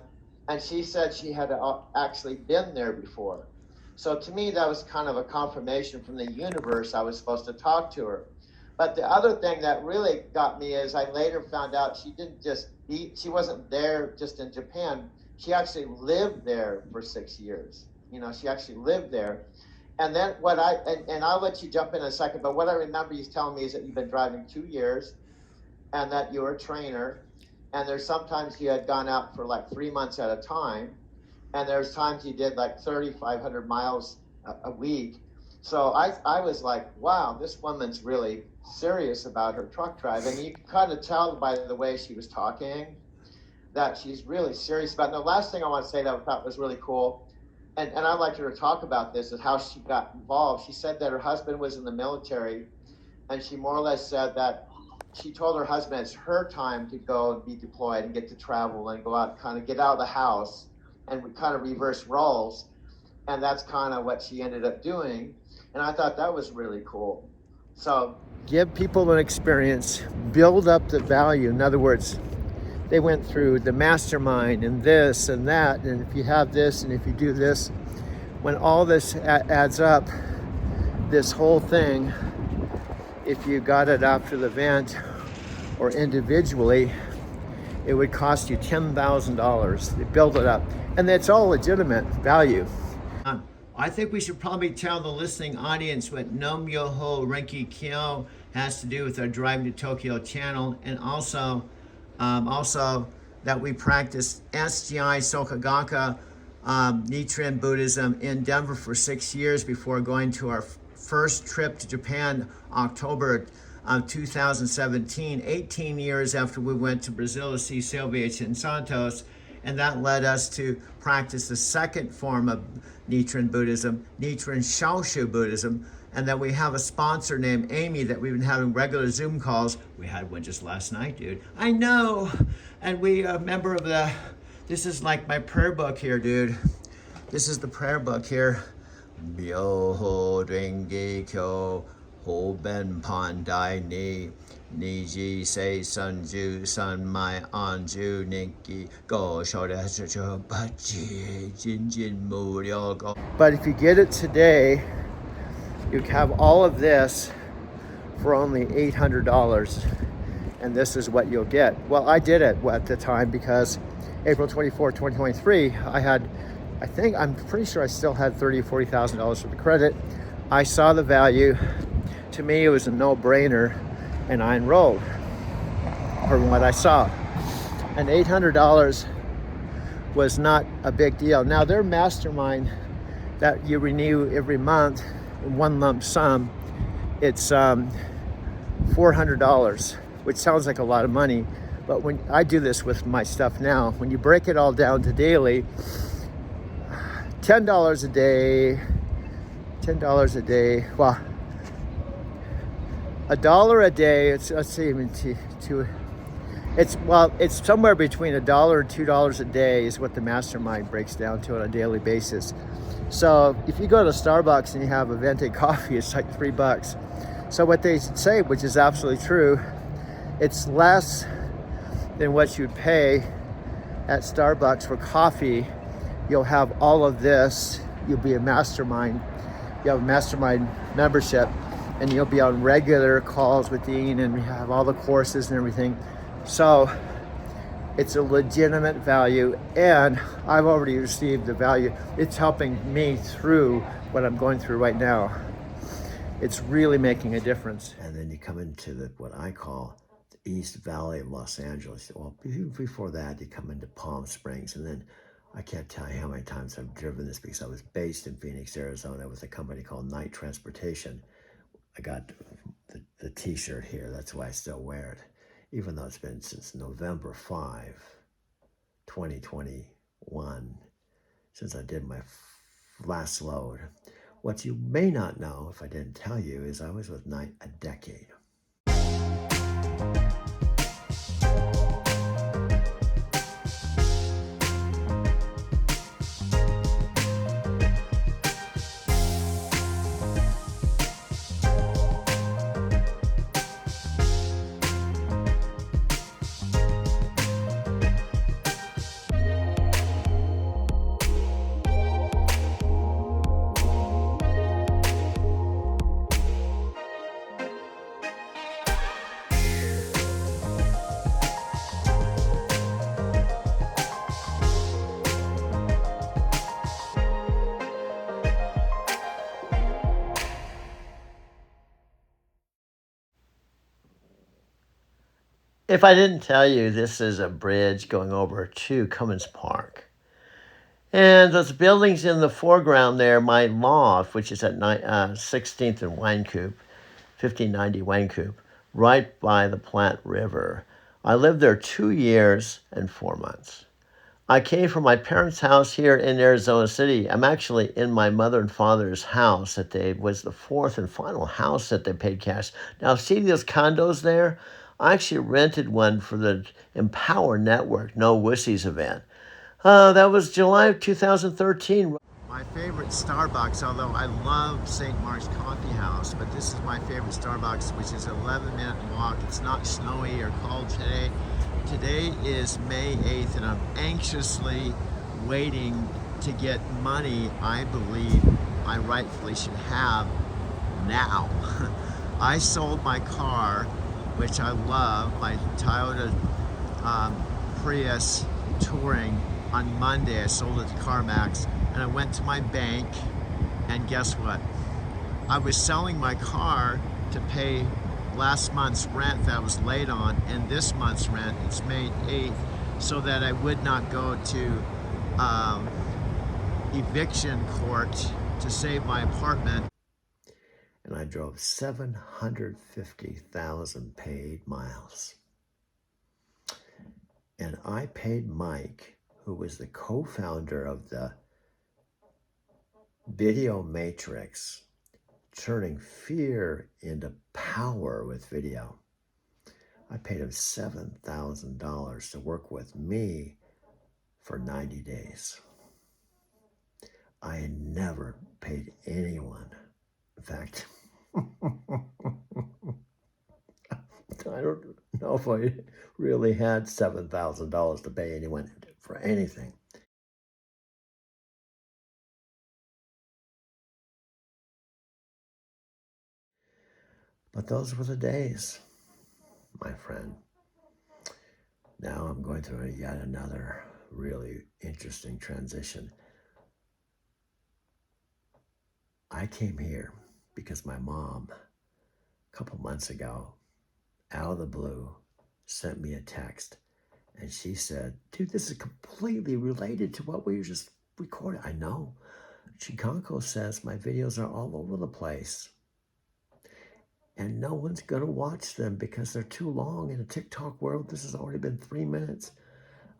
and she said she had actually been there before. So to me, that was kind of a confirmation from the universe I was supposed to talk to her. But the other thing that really got me is I later found out she wasn't there just in Japan. She actually lived there for 6 years. She actually lived there. And then and I'll let you jump in a second, but what I remember you telling me is that you've been driving 2 years and that you're a trainer. And there's sometimes you had gone out for like 3 months at a time. And there's times you did like 3,500 miles a week. So I was like, wow, this woman's really serious about her truck driving. You can kind of tell by the way she was talking that she's really serious about it. And the last thing I want to say that I thought was really cool, and I'd like her to talk about this, is how she got involved. She said that her husband was in the military, and she more or less said that she told her husband it's her time to go and be deployed and get to travel and go out, kind of get out of the house, and we kind of reverse roles. And that's kind of what she ended up doing. And I thought that was really cool. So give people an experience, build up the value. In other words, they went through the mastermind and this and that, and if you have this and if you do this, when all this adds up, this whole thing, if you got it after the event or individually, it would cost you $10,000 to build it up. And that's all legitimate value. I think we should probably tell the listening audience what Nom Yoho Renki Kyo has to do with our Drive to Tokyo channel, and also that we practice SGI Sokagaka Nichiren Buddhism in Denver for 6 years before going to our first trip to Japan, October of 2017, 18 years after we went to Brazil to see Sylvia Santos. And that led us to practice the second form of Nichiren Buddhism, Nichiren Shaoshu Buddhism, and that we have a sponsor named Amy that we've been having regular Zoom calls. We had one just last night, dude. I know. And we are a member of this is like my prayer book here, dude. This is the prayer book here. Myoho Renge Kyo Ho Ben Pandai Ni Niji Sei Sanju San Mai Anju Ninki Go Shodacho Bachi Jin Jin Muryo Go. But if you get it today, you have all of this for only $800, and this is what you'll get. Well, I did it at the time because April 24, 2023, I'm pretty sure I still had $30,000 or $40,000 worth of credit. I saw the value. To me, it was a no-brainer, and I enrolled from what I saw. And $800 was not a big deal. Now, their mastermind that you renew every month in one lump sum, it's $400, which sounds like a lot of money. But when I do this with my stuff now, when you break it all down to daily, $10 a day, well, $1 a day, it's somewhere between $1 and $2 a day is what the mastermind breaks down to on a daily basis. So if you go to Starbucks and you have a venti coffee, it's like $3. So what they say, which is absolutely true, it's less than what you'd pay at Starbucks for coffee. You'll have all of this. You'll be a mastermind. You have a mastermind membership, and you'll be on regular calls with Dean, and we have all the courses and everything. So it's a legitimate value, and I've already received the value. It's helping me through what I'm going through right now. It's really making a difference. And then you come into what I call the East Valley of Los Angeles. Well, before that, you come into Palm Springs, and then I can't tell you how many times I've driven this because I was based in Phoenix, Arizona with a company called Night Transportation. I got the t-shirt here. That's why I still wear it, even though it's been since November 5, 2021, since I did my last load. What you may not know, if I didn't tell you, is I was with Night a decade. If I didn't tell you, this is a bridge going over to Cummins Park. And those buildings in the foreground there, my loft, which is at 16th and Wynkoop, 1590 Wynkoop, right by the Platte River. I lived there 2 years and 4 months. I came from my parents' house here in Arizona City. I'm actually in my mother and father's house was the fourth and final house that they paid cash. Now, see those condos there? I actually rented one for the Empower Network No Wussies event. That was July of 2013. My favorite Starbucks, although I love St. Mark's Coffee House, but this is my favorite Starbucks, which is an 11-minute walk. It's not snowy or cold today. Today is May 8th, and I'm anxiously waiting to get money I believe I rightfully should have now. I sold my car, which I love, my Toyota Prius Touring, on Monday. I sold it to CarMax, and I went to my bank, and guess what? I was selling my car to pay last month's rent that I was late on, and this month's rent. It's May 8th, so that I would not go to eviction court to save my apartment. And I drove 750,000 paid miles. And I paid Mike, who was the co-founder of the Video Matrix, turning fear into power with video. I paid him $7,000 to work with me for 90 days. I had never paid anyone. In fact, I don't know if I really had $7,000 to pay anyone for anything. But those were the days, my friend. Now I'm going through yet another really interesting transition. I came here because my mom, a couple months ago, out of the blue, sent me a text. And she said, dude, this is completely related to what we just recorded. I know. Chicanko says my videos are all over the place. And no one's going to watch them because they're too long in the TikTok world. This has already been 3 minutes.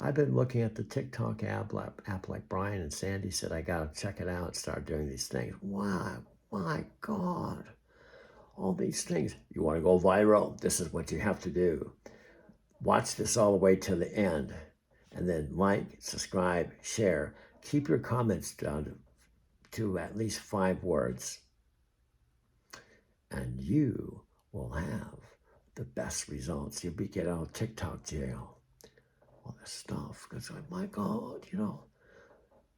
I've been looking at the TikTok app like Brian and Sandy said, I got to check it out and start doing these things. Wow, my God. All these things. You want to go viral? This is what you have to do. Watch this all the way to the end. And then like, subscribe, share. Keep your comments down to at least 5 words. And you will have the best results. You'll be getting out of TikTok jail. All this stuff. Because, my God, you know,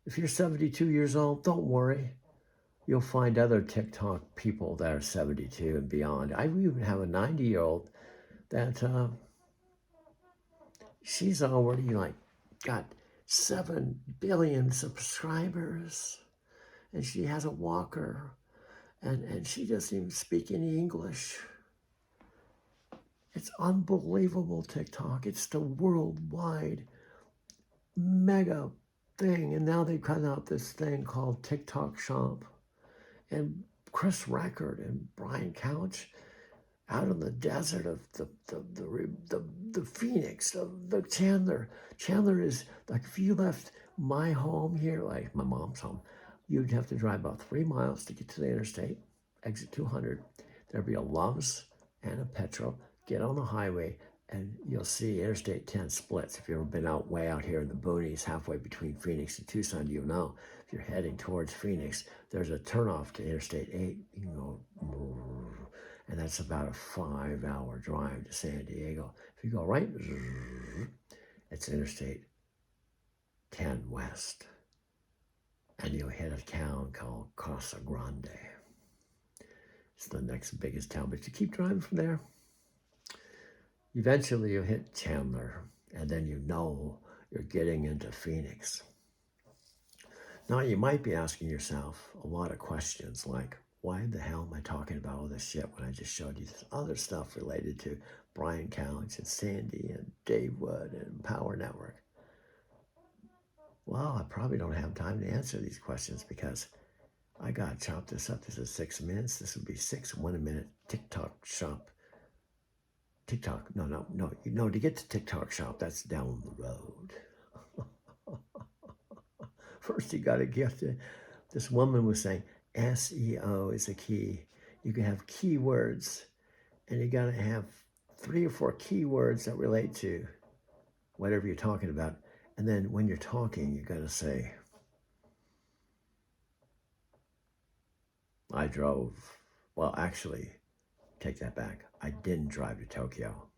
if you're 72 years old, don't worry. You'll find other TikTok people that are 72 and beyond. I even have a 90-year-old that she's already like got 7 billion subscribers. And she has a walker. And she doesn't even speak any English. It's unbelievable, TikTok. It's the worldwide mega thing. And now they've cut out this thing called TikTok Shop. And Chris Record and Brian Couch out in the desert of the Phoenix, the Chandler. Chandler is like, if you left my home here, like my mom's home, you'd have to drive about 3 miles to get to the interstate, exit 200. There'd be a Love's and a Petro. Get on the highway and you'll see Interstate 10 splits. If you've ever been way out here in the boonies, halfway between Phoenix and Tucson, you'll know. If you're heading towards Phoenix, there's a turnoff to Interstate 8. You can go, and that's about a 5-hour drive to San Diego. If you go right, it's Interstate 10 West. And you'll hit a town called Casa Grande. It's the next biggest town, but you keep driving from there. Eventually you'll hit Chandler, and then you know you're getting into Phoenix. Now you might be asking yourself a lot of questions like, why the hell am I talking about all this shit when I just showed you this other stuff related to Brian Couch and Sandy and Dave Wood and Power Network? Well, I probably don't have time to answer these questions because I got to chop this up. This is 6 minutes. This would be 6 1-minute TikTok shop. TikTok, no, to get to TikTok shop, that's down the road. First, you got to get to, this woman was saying, SEO is a key. You can have keywords, and you got to have 3 or 4 keywords that relate to whatever you're talking about. And then when you're talking, you got to say, I drove, well, actually, take that back. I didn't drive to Tokyo.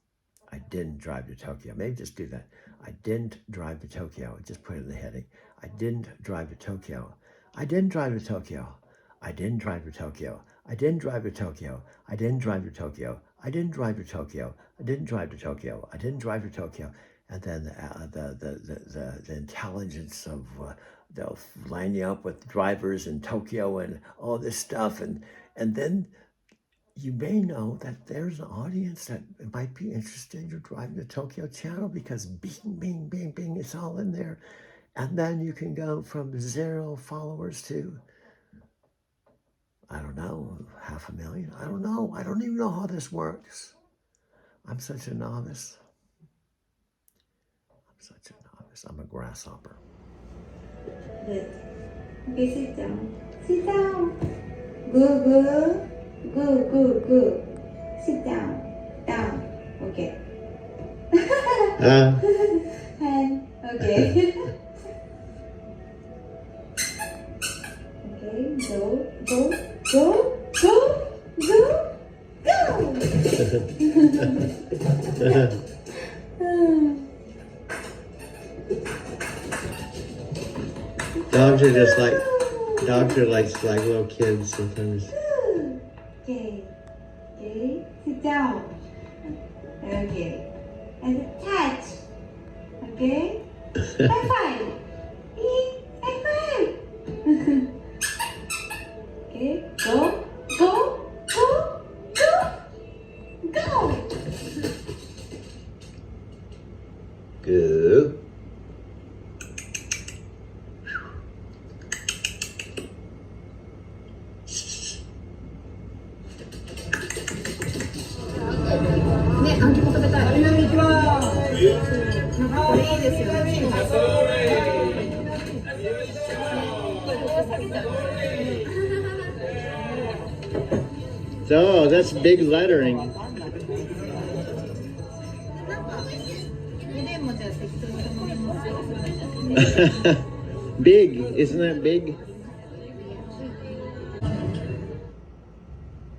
I didn't drive to Tokyo. Maybe just do that. I didn't drive to Tokyo. Just put it in the heading. I didn't drive to Tokyo. I didn't drive to Tokyo. I didn't drive to Tokyo. I didn't drive to Tokyo. I didn't drive to Tokyo. I didn't drive to Tokyo. I didn't drive to Tokyo. I didn't drive to Tokyo. And then the intelligence of they'll line you up with drivers in Tokyo and all this stuff, and then you may know that there's an audience that might be interested in your Driving to Tokyo channel because bing, bing, bing, bing, it's all in there. And then you can go from 0 followers to, I don't know, 500,000. I don't know. I don't even know how this works. I'm such a novice. I'm a grasshopper. Good. Okay, sit down. Sit down. Good, good. Good, good, good. Sit down. Down. Okay. And okay. Okay, go, go, go, go, go, go. Dogs are just like, like little kids sometimes. Okay, okay, sit down. Okay, and touch. Okay, high five. So that's big lettering. Big, isn't that big?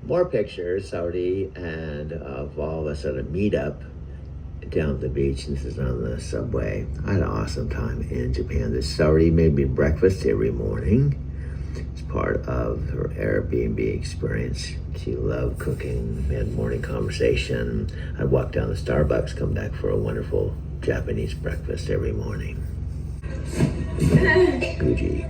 More pictures, Saudi, and of all of us at a meetup down at the beach. This is on the subway. I had an awesome time in Japan. This Saudi made me breakfast every morning. It's part of her Airbnb experience. She loved cooking. We had morning conversation. I'd walk down to Starbucks, come back for a wonderful Japanese breakfast every morning. Gucci.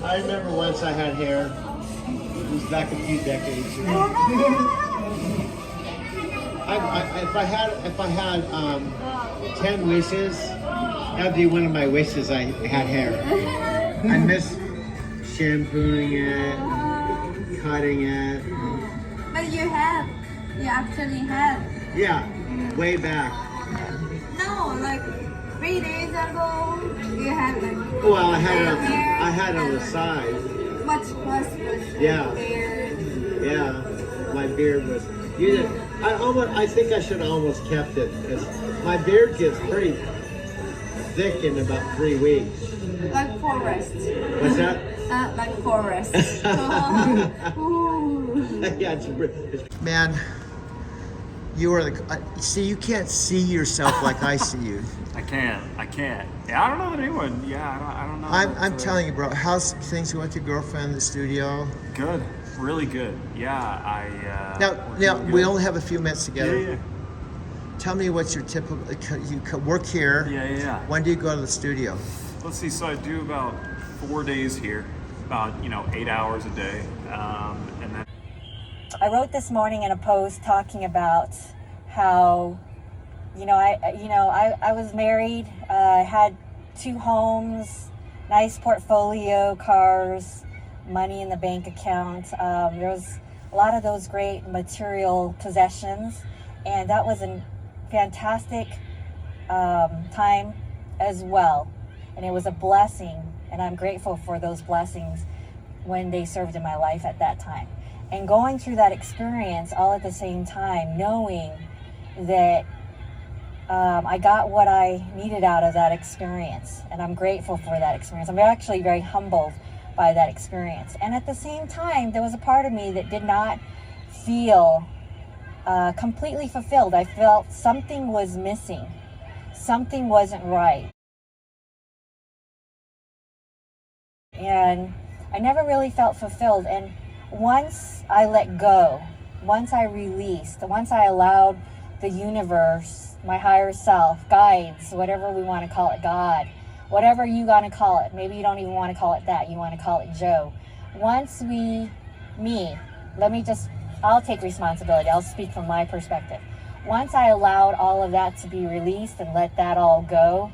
I remember once I had hair. It was back a few decades ago. If I had 10 wishes, that'd be one of my wishes. I had hair. I miss shampooing it, cutting it. But you actually have. Yeah, way back. No, like 3 days ago, you had like. Well, I had it on the side. Much was Yeah. beard. Yeah, my beard was. I think I should have almost kept it because my beard gets pretty thick in about 3 weeks. Like forest. What's that? Like forest. Yeah, it's man. You are the. See, you can't see yourself like I see you. I can't. Yeah, I don't know that anyone. Yeah, I don't know. I'm telling you, bro. How's things with your girlfriend in the studio? Good, really good. Yeah, Now we only have a few minutes together. Yeah. Tell me what's your typical. You work here. Yeah. When do you go to the studio? Let's see. So I do about 4 days here, about 8 hours a day, and then. I wrote this morning in a post talking about how, I was married, had 2 homes, nice portfolio, cars, money in the bank account. There was a lot of those great material possessions, and that was a fantastic time as well. And it was a blessing, and I'm grateful for those blessings when they served in my life at that time. And going through that experience all at the same time, knowing that I got what I needed out of that experience, and I'm grateful for that experience. I'm actually very humbled by that experience. And at the same time, there was a part of me that did not feel completely fulfilled. I felt something was missing. Something wasn't right. And I never really felt fulfilled. And once I let go, once I released, once I allowed the universe, my higher self, guides, whatever we want to call it, God, whatever you want to call it, maybe you don't even want to call it that, you want to call it Joe. Once I'll take responsibility, I'll speak from my perspective. Once I allowed all of that to be released and let that all go,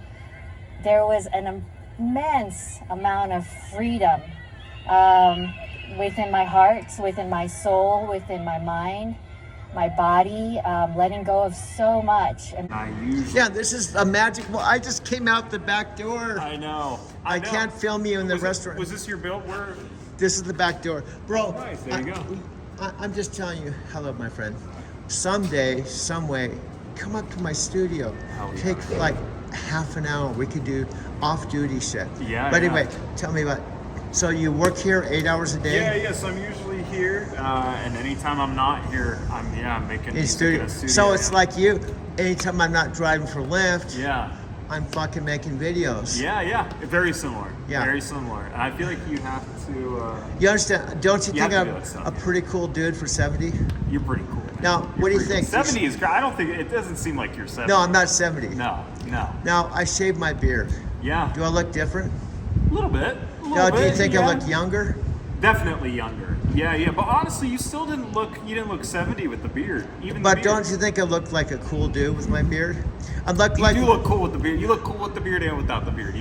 there was an immense amount of freedom within my heart, within my soul, within my mind, my body, letting go of so much. And yeah, this is a magic. Well, I just came out the back door. I know. I can't film you in the restaurant. Was this your build? Where? This is the back door, bro. Oh, nice. There you go. I'm just telling you, hello, my friend. Someday, some way, come up to my studio. Take like half an hour. We could do off-duty shit. Yeah. But anyway, tell me about. So you work here 8 hours a day? Yeah, yes, I'm usually here, and anytime I'm not here, I'm making in studio. So it's like you. Anytime I'm not driving for Lyft, I'm fucking making videos. Yeah, very similar. Yeah, very similar. And I feel like you have to. You understand? Don't you think I'm a pretty cool dude for 70? You're pretty cool. Now, what do you think? 70 is great. I don't think it doesn't seem like you're 70. No, I'm not 70. No. Now I shaved my beard. Yeah. Do I look different? A little bit. Do you think I look younger? Definitely younger. Yeah. But honestly, you still didn't look 70 with the beard. Even But the beard. don't you think I look like a cool dude with my beard? I look You like do look cool with the beard. You look cool with the beard and without the beard.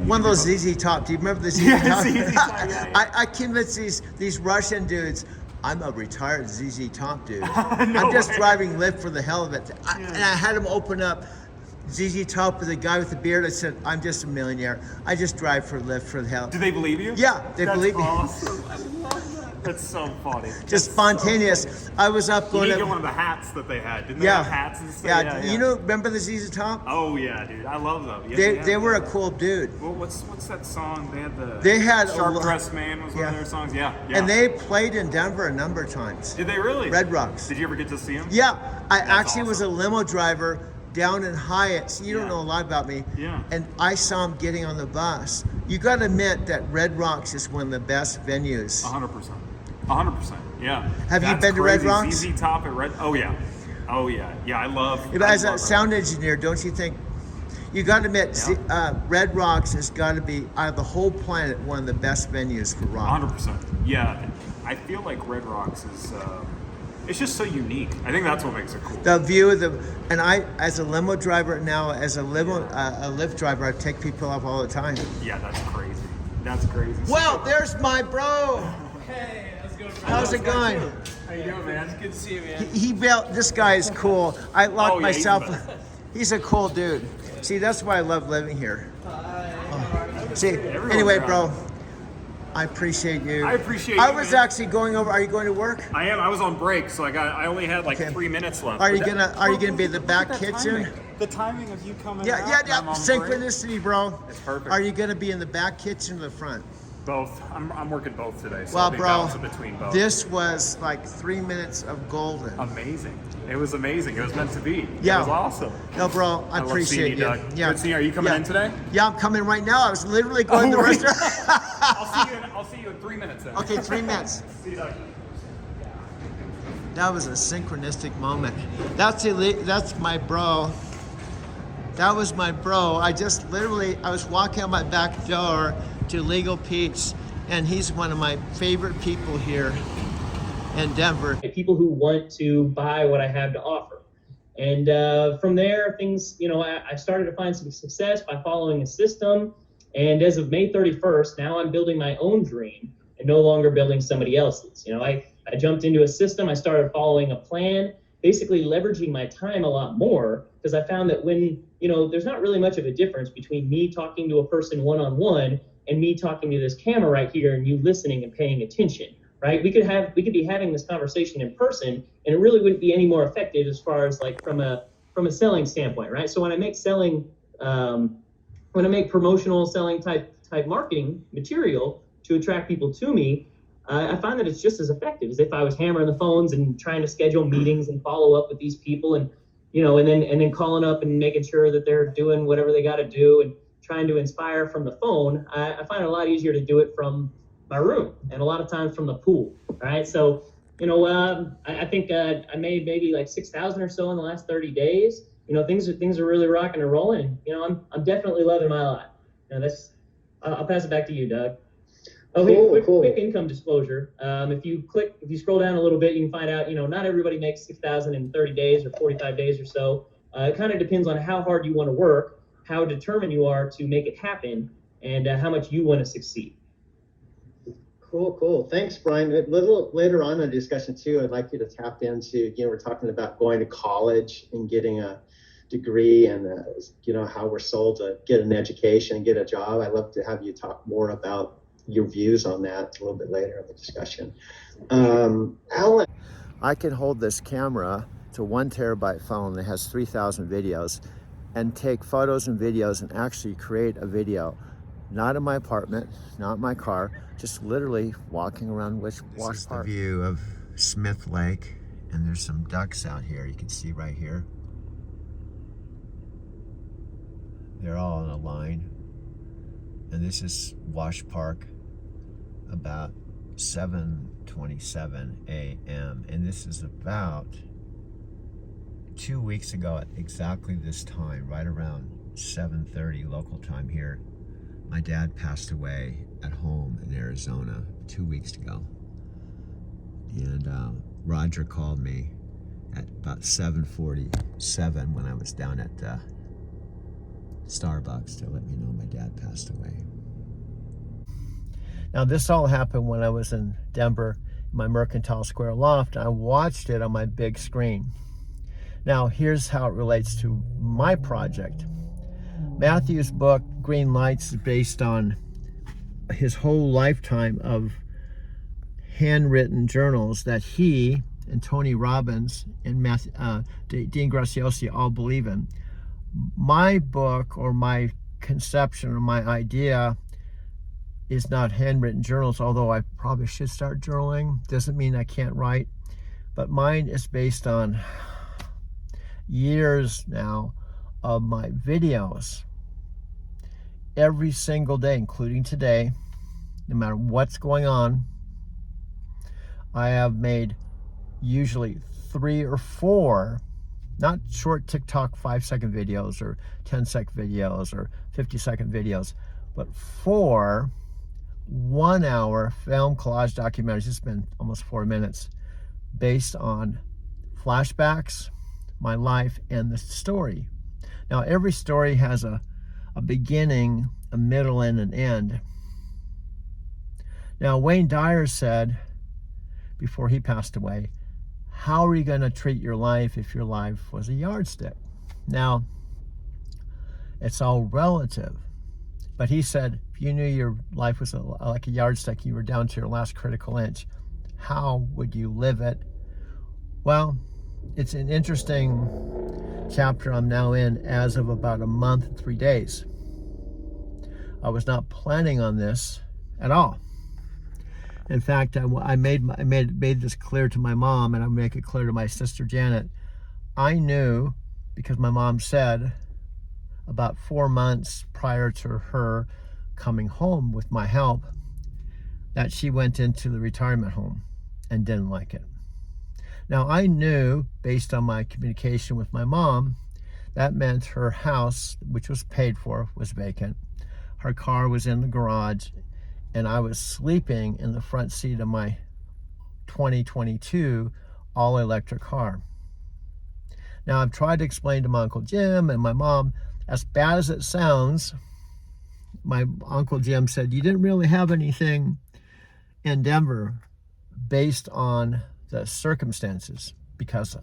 one of those ZZ Top. Do you remember the ZZ Yeah, Top? ZZ Top, yeah. I convinced these Russian dudes. I'm a retired ZZ Top dude. No I'm just way. driving Lyft for the hell of it. And I had them open up ZZ Top with a guy with the beard. I said, I'm just a millionaire. I just drive for Lyft for the hell. Do they believe you? Yeah, they believe me. Awesome. I love that. That's so funny. Just spontaneous. I was up You going need to to get one of the hats that they had. Didn't they have hats and stuff? Yeah. You know, remember the ZZ Top? Oh yeah, dude. I love them. Yeah, They were a cool dude. Well, what's that song? They had Sharp Dressed Man was one of their songs. Yeah. And they played in Denver a number of times. Did they really? Red Rocks. Did you ever get to see them? Yeah, I actually was a limo driver down in Hyatt. So you don't know a lot about me. Yeah. And I saw him getting on the bus. You got to admit that Red Rocks is one of the best venues. 100%. 100%. Yeah. Have you been to Red crazy. Rocks? ZZ Top at Red. Oh yeah. Yeah, I love. As I a love sound engineer, don't you think? You got to admit, Red Rocks has got to be out of the whole planet one of the best venues for rock. 100%. Yeah, I feel like Red Rocks is. It's just so unique. I think that's what makes it cool. The view of and I, as a limo driver now, as a Lyft driver, I take people up all the time. Yeah, that's crazy. That's crazy. Well, there's my bro. Hey, how's it going? How's it going? How you doing, man? It's good to see you, man. He built. This guy is cool. I locked yeah, myself. He's a cool dude. See, that's why I love living here. See, anyway, bro. I appreciate you. I appreciate you. I was actually going over. Are you going to work? I am. I was on break, so I only had like 3 minutes left. Are you gonna be in the back kitchen? The timing of you coming. Yeah. I'm on Synchronicity, bro. It's perfect. Are you gonna be in the back kitchen or the front? Both. I'm working both today, so Well, I'll be bro, balancing between both. this was like 3 minutes of golden. Amazing. It was amazing. It was meant to be. Yeah. It was awesome. No, bro, I love appreciate seeing you. Doug. Yeah. Good seeing you. Are you coming in today? Yeah, I'm coming right now. I was literally going to the really? restaurant. I'll see you in 3 minutes then. Okay, 3 minutes. See you, Doug. That was a synchronistic moment. That's my bro. That was my bro. I was walking out my back door to Legal Pete's, and he's one of my favorite people here in Denver. People who want to buy what I have to offer. And from there, things, I started to find some success by following a system. And as of May 31st, now I'm building my own dream and no longer building somebody else's. I jumped into a system. I started following a plan, basically leveraging my time a lot more, because I found that when, there's not really much of a difference between me talking to a person one-on-one and me talking to this camera right here and you listening and paying attention, right? We could be having this conversation in person and it really wouldn't be any more effective as far as like from a selling standpoint, right? So when I make promotional selling type marketing material to attract people to me, I find that it's just as effective as if I was hammering the phones and trying to schedule meetings and follow up with these people and and then calling up and making sure that they're doing whatever they got to do and trying to inspire from the phone. I find it a lot easier to do it from my room and a lot of times from the pool. All right. So, I think I made maybe like 6,000 or so in the last 30 days. Things are really rocking and rolling. And, I'm definitely loving my life. I'll pass it back to you, Doug. Oh, quick income disclosure. If you scroll down a little bit, you can find out, not everybody makes 6,000 in 30 days or 45 days or so. It kind of depends on how hard you want to work, how determined you are to make it happen, and how much you want to succeed. Cool. Thanks, Brian. A little later on in the discussion too, I'd like you to tap into, we're talking about going to college and getting a degree and, how we're sold to get an education and get a job. I'd love to have you talk more about your views on that a little bit later in the discussion. Alan. I can hold this camera. It's a 1 terabyte phone that has 3,000 videos and take photos and videos and actually create a video. Not in my apartment, not in my car, just literally walking around Wash Park. This is the view of Smith Lake, and there's some ducks out here. You can see right here. They're all in a line. And this is Wash Park, about 7:27 a.m. And this is about 2 weeks ago at exactly this time, right around 7:30 local time here my dad passed away at home in Arizona 2 weeks ago. And Roger called me at about 7:47 when I was down at Starbucks to let me know my dad passed away. Now this all happened when I was in Denver, in my Mercantile Square loft. I watched it on my big screen. Now here's how it relates to my project. Matthew's book, Green Lights, is based on his whole lifetime of handwritten journals that he and Tony Robbins and Dean Graziosi all believe in. My book, or my conception, or my idea, is not handwritten journals, although I probably should start journaling. Doesn't mean I can't write, but mine is based on years now of my videos. Every single day, including today, no matter what's going on, I have made usually 3 or 4, not short TikTok 5-second videos or 10-second videos or 50-second videos, but 4 1-hour film collage documentaries. It's been almost 4 minutes, based on flashbacks, my life, and the story. Now, every story has a beginning, a middle, and an end. Now, Wayne Dyer said, before he passed away, how are you going to treat your life if your life was a yardstick? Now, it's all relative. But he said, if you knew your life was like a yardstick, you were down to your last critical inch, how would you live it? Well, it's an interesting chapter I'm now in as of about a month and 3 days. I was not planning on this at all. In fact, I made this clear to my mom, and I make it clear to my sister Janet. I knew, because my mom said about 4 months prior to her coming home with my help, that she went into the retirement home and didn't like it. Now, I knew, based on my communication with my mom, that meant her house, which was paid for, was vacant. Her car was in the garage, and I was sleeping in the front seat of my 2022 all-electric car. Now, I've tried to explain to my Uncle Jim and my mom, as bad as it sounds, my Uncle Jim said, you didn't really have anything in Denver based on the circumstances, because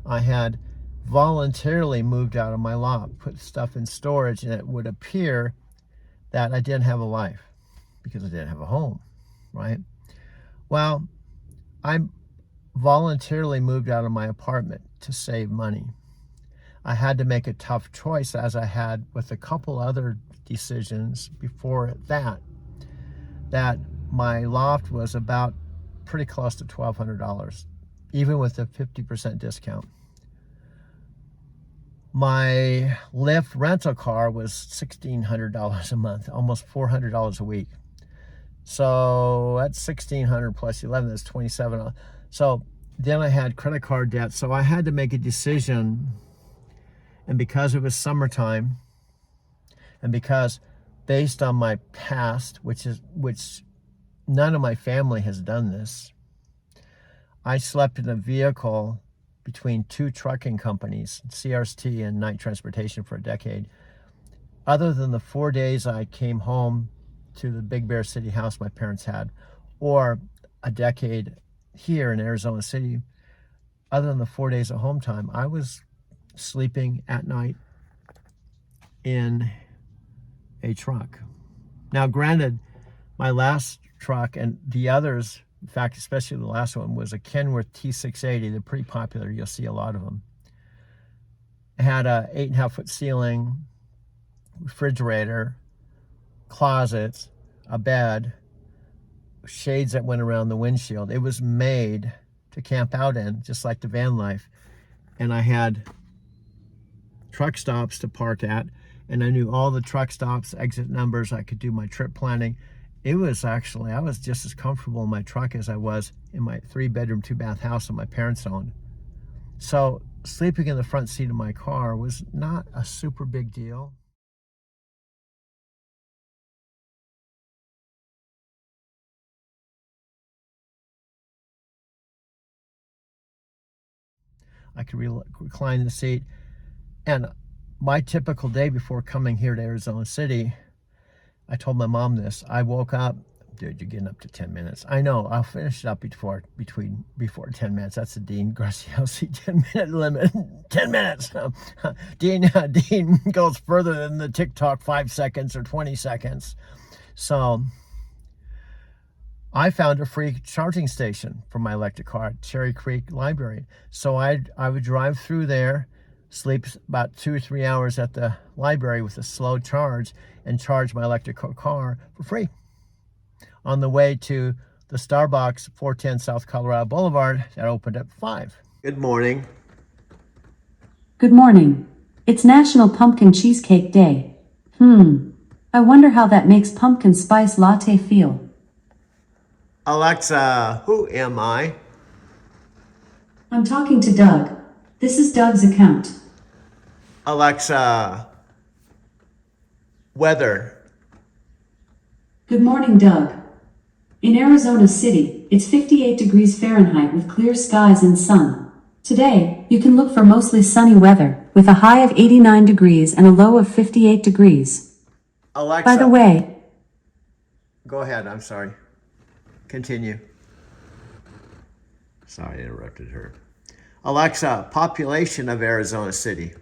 I had voluntarily moved out of my lot, put stuff in storage, and it would appear that I didn't have a life because I didn't have a home, right? Well, I voluntarily moved out of my apartment to save money. I had to make a tough choice, as I had with a couple other decisions before that my loft was about pretty close to $1,200, even with a 50% discount. My Lyft rental car was $1,600 a month, almost $400 a week. So that's $1,600 plus 11, that's $2,700. So then I had credit card debt, so I had to make a decision. And because it was summertime, and because based on my past, which none of my family has done this, I slept in a vehicle between 2 trucking companies, CRST and Knight Transportation, for a decade. Other than the 4 days I came home to the Big Bear City house my parents had, or a decade here in Arizona City, other than the 4 days of home time, I was sleeping at night in a truck. Now, granted, my last truck and the others, in fact, especially the last one, was a Kenworth T680. They're pretty popular. You'll see a lot of them. It had a 8.5-foot ceiling, refrigerator, closets, a bed, shades that went around the windshield. It was made to camp out in, just like the van life. And I had truck stops to park at, and I knew all the truck stops, exit numbers. I could do my trip planning. It was actually, I was just as comfortable in my truck as I was in my 3-bedroom, 2-bath house that my parents owned. So sleeping in the front seat of my car was not a super big deal. I could recline in the seat. And my typical day before coming here to Arizona City, I told my mom this. I woke up, dude, you're getting up to 10 minutes. I know, I'll finish it up before 10 minutes. That's the Dean Graziosi 10-minute limit. 10 minutes. Dean goes further than the TikTok 5 seconds or 20 seconds. So I found a free charging station for my electric car at Cherry Creek Library. So I would drive through there, sleep about 2 or 3 hours at the library with a slow charge, and charge my electric car for free. On the way to the Starbucks, 410 South Colorado Boulevard, that opened at 5. Good morning. Good morning. It's National Pumpkin Cheesecake Day. I wonder how that makes pumpkin spice latte feel. Alexa, who am I? I'm talking to Doug. This is Doug's account. Alexa, weather. Good morning, Doug. In Arizona City, it's 58 degrees Fahrenheit with clear skies and sun. Today, you can look for mostly sunny weather, with a high of 89 degrees and a low of 58 degrees. Alexa. By the way... Go ahead, I'm sorry. Continue. Sorry, I interrupted her. Alexa, population of Arizona City.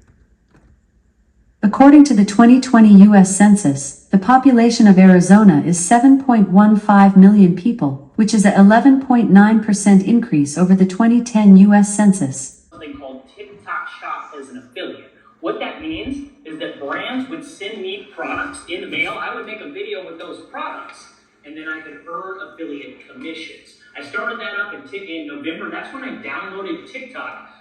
According to the 2020 U.S. Census, the population of Arizona is 7.15 million people, which is an 11.9% increase over the 2010 U.S. Census. Something called TikTok Shop as an affiliate. What that means is that brands would send me products in the mail. I would make a video with those products, and then I could earn affiliate commissions. I started that up in November. That's when I downloaded TikTok.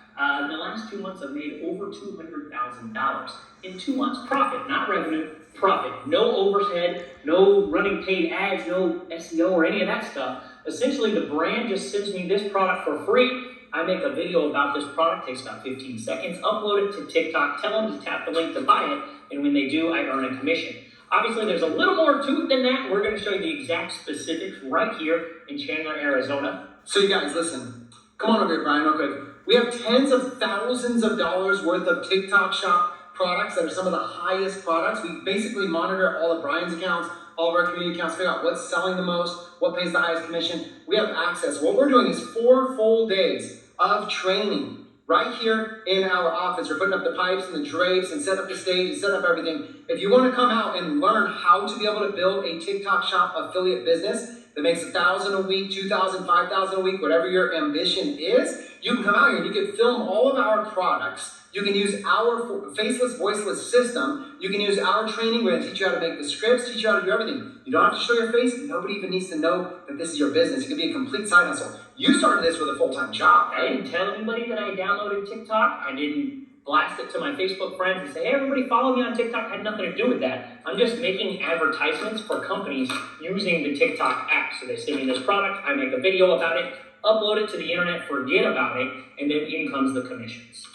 In the last 2 months, I've made over $200,000 in 2 months. Profit, not revenue, profit. No overhead, no running paid ads, no SEO or any of that stuff. Essentially, the brand just sends me this product for free. I make a video about this product, takes about 15 seconds, upload it to TikTok, tell them to tap the link to buy it, and when they do, I earn a commission. Obviously, there's a little more to it than that. We're going to show you the exact specifics right here in Chandler, Arizona. So you guys, listen. Come on over here, Brian, real quick. We have tens of thousands of dollars worth of TikTok Shop products that are some of the highest products. We basically monitor all of Brian's accounts, all of our community accounts, figure out what's selling the most, what pays the highest commission. We have access. What we're doing is 4 full days of training right here in our office. We're putting up the pipes and the drapes and set up the stage and set up everything. If you want to come out and learn how to be able to build a TikTok Shop affiliate business that makes $1,000 a week, $2,000, $5,000 a week, whatever your ambition is, you can come out here and you can film all of our products. You can use our faceless, voiceless system. You can use our training. We're going to teach you how to make the scripts, teach you how to do everything. You don't have to show your face. Nobody even needs to know that this is your business. It could be a complete side hustle. You started this with a full-time job, I right? didn't tell anybody that I downloaded TikTok. I didn't blast it to my Facebook friends and say, hey, everybody follow me on TikTok. I had nothing to do with that. I'm just making advertisements for companies using the TikTok app. So they send me this product, I make a video about it, upload it to the internet, forget about it, and then in comes the commissions.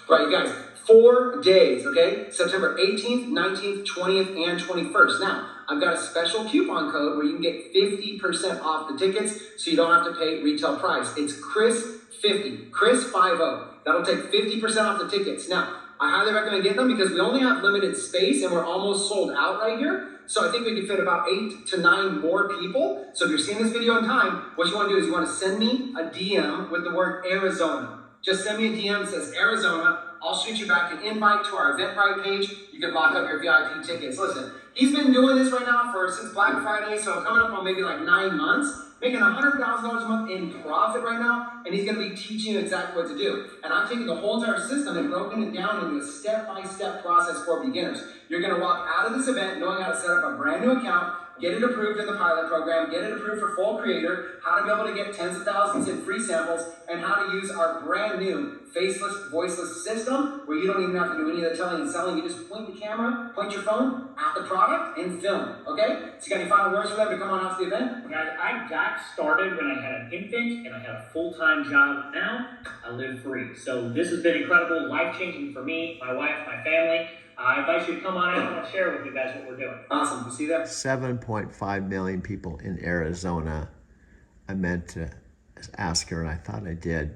Right, you guys, 4 days, okay? September 18th, 19th, 20th, and 21st. Now, I've got a special coupon code where you can get 50% off the tickets so you don't have to pay retail price. It's Chris50, Chris50. That'll take 50% off the tickets. Now, I highly recommend getting them because we only have limited space and we're almost sold out right here. So I think we can fit about 8 to 9 more people. So if you're seeing this video in time, what you want to do is you want to send me a DM with the word Arizona. Just send me a DM that says Arizona. I'll shoot you back an invite to our Eventbrite page. You can lock up your VIP tickets. Listen, he's been doing this right now since Black Friday, so coming up on maybe like 9 months, making $100,000 a month in profit right now, and he's going to be teaching you exactly what to do. And I'm taking the whole entire system and broken it down into a step-by-step process for beginners. You're going to walk out of this event knowing how to set up a brand new account, get it approved in the pilot program, get it approved for full creator, how to be able to get tens of thousands in free samples, and how to use our brand new faceless, voiceless system where you don't even have to do any of the telling and selling. You just point the camera, point your phone at the product, and film, okay? So you got any final words for them to come on out to the event? Guys, I got started when I had an infant and I had a full-time job. Now, I live free. So this has been incredible, life-changing for me, my wife, my family. I invite you to come on out and I'll share with you guys what we're doing. Awesome. You see that? 7.5 million people in Arizona. I meant to ask her, and I thought I did.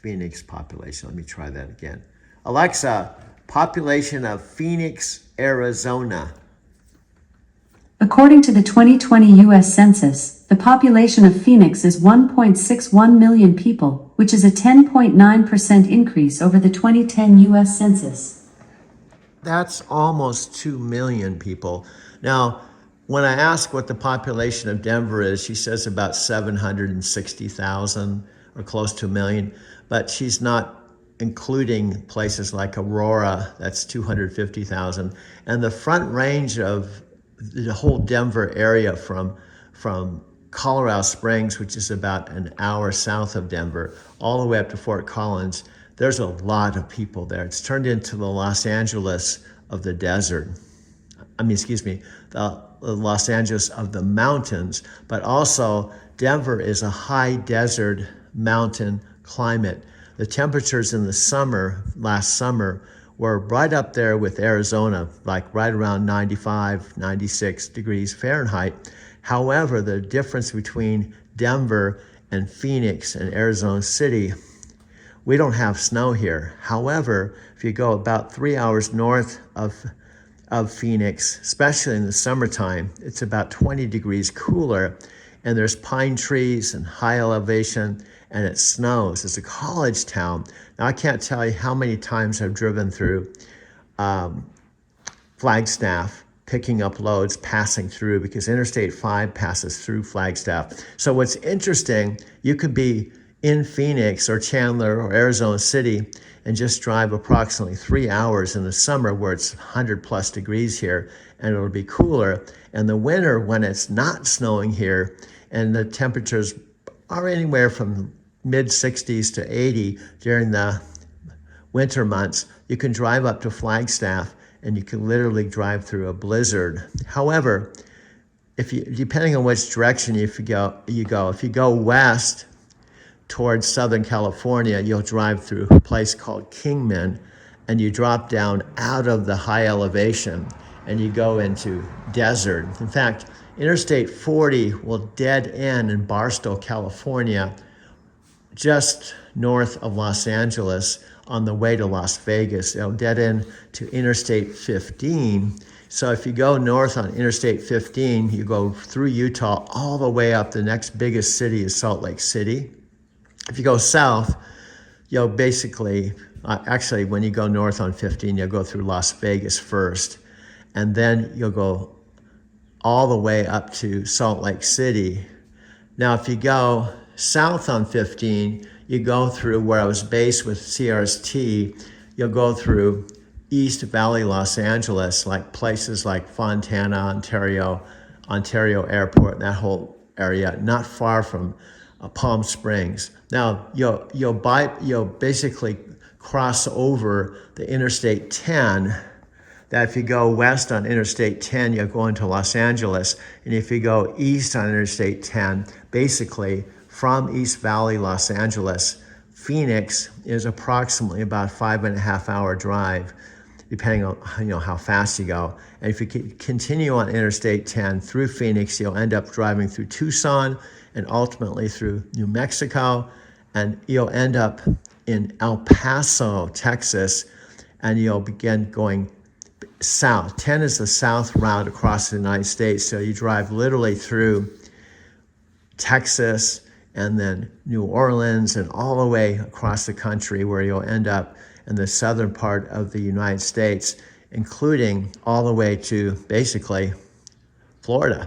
Phoenix population. Let me try that again. Alexa, population of Phoenix, Arizona. According to the 2020 U.S. Census, the population of Phoenix is 1.61 million people, which is a 10.9% increase over the 2010 U.S. Census. That's almost 2 million people. Now, when I ask what the population of Denver is, she says about 760,000 or close to a million, but she's not including places like Aurora, that's 250,000. And the Front Range of the whole Denver area from Colorado Springs, which is about an hour south of Denver, all the way up to Fort Collins, there's a lot of people there. It's turned into the Los Angeles of the desert. The Los Angeles of the mountains, but also Denver is a high desert mountain climate. The temperatures in the summer, last summer, were right up there with Arizona, like right around 95, 96 degrees Fahrenheit. However, the difference between Denver and Phoenix and Arizona City, we don't have snow here. However, if you go about 3 hours north of Phoenix, especially in the summertime, it's about 20 degrees cooler, and there's pine trees and high elevation, and it snows. It's a college town. Now, I can't tell you how many times I've driven through Flagstaff, picking up loads, passing through, because Interstate 5 passes through Flagstaff. So what's interesting, you could be in Phoenix or Chandler or Arizona City and just drive approximately 3 hours in the summer where it's 100 plus degrees here, and it'll be cooler. And the winter, when it's not snowing here and the temperatures are anywhere from mid 60s to 80 during the winter months, you can drive up to Flagstaff and you can literally drive through a blizzard. However, depending on which direction you go, if you go west towards Southern California, you'll drive through a place called Kingman, and you drop down out of the high elevation and you go into desert. In fact, Interstate 40 will dead end in Barstow, California, just north of Los Angeles on the way to Las Vegas. It'll dead end to Interstate 15. So if you go north on Interstate 15, you go through Utah all the way up. The next biggest city is Salt Lake City. If you go south, you'll basically, actually when you go north on 15, you'll go through Las Vegas first, and then you'll go all the way up to Salt Lake City. Now, if you go south on 15, you go through where I was based with CRST, you'll go through East Valley, Los Angeles, like places like Fontana, Ontario Airport, that whole area, not far from Palm Springs. Now, you'll basically cross over the Interstate 10, that if you go west on Interstate 10, you'll go into Los Angeles. And if you go east on Interstate 10, basically from East Valley, Los Angeles, Phoenix is approximately about 5.5 hour drive, depending on how fast you go. And if you continue on Interstate 10 through Phoenix, you'll end up driving through Tucson and ultimately through New Mexico, and you'll end up in El Paso, Texas, and you'll begin going south. 10 is the south route across the United States, so you drive literally through Texas and then New Orleans and all the way across the country, where you'll end up in the southern part of the United States, including all the way to basically Florida.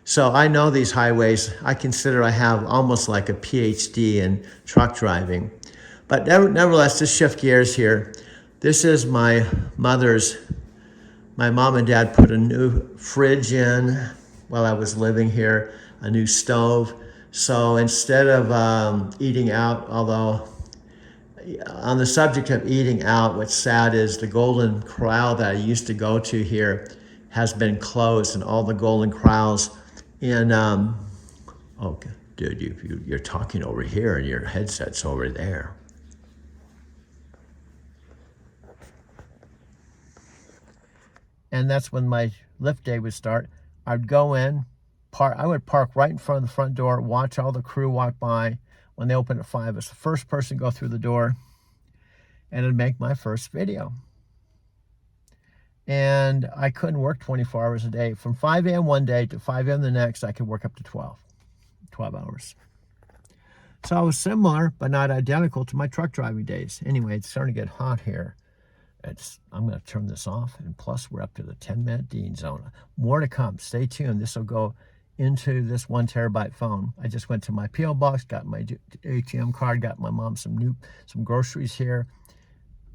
So I know these highways. I consider I have almost like a PhD in truck driving. But nevertheless, to shift gears here, this is my mother's. My mom and dad put a new fridge in while I was living here, a new stove. So instead of eating out, although on the subject of eating out, what's sad is the Golden Corral that I used to go to here has been closed, and all the Golden Corrals in, oh, dude, you're talking over here and your headset's over there. And that's when my lift day would start. I'd go in, I would park right in front of the front door, watch all the crew walk by, When they opened at 5, I was the first person to go through the door, and it'd make my first video. And I couldn't work 24 hours a day. From 5 a.m. one day to 5 a.m. the next, I could work up to 12 hours. So I was similar, but not identical to my truck driving days. Anyway, it's starting to get hot here. I'm going to turn this off, and plus we're up to the 10-minute Dean zone. More to come. Stay tuned. This will go into this 1 terabyte phone. I just went to my P.O. box, got my ATM card, got my mom some groceries here.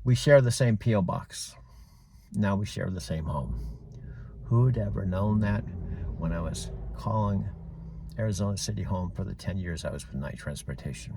We share the same P.O. box. Now we share the same home. Who would ever known that when I was calling Arizona City home for the 10 years I was with Night Transportation?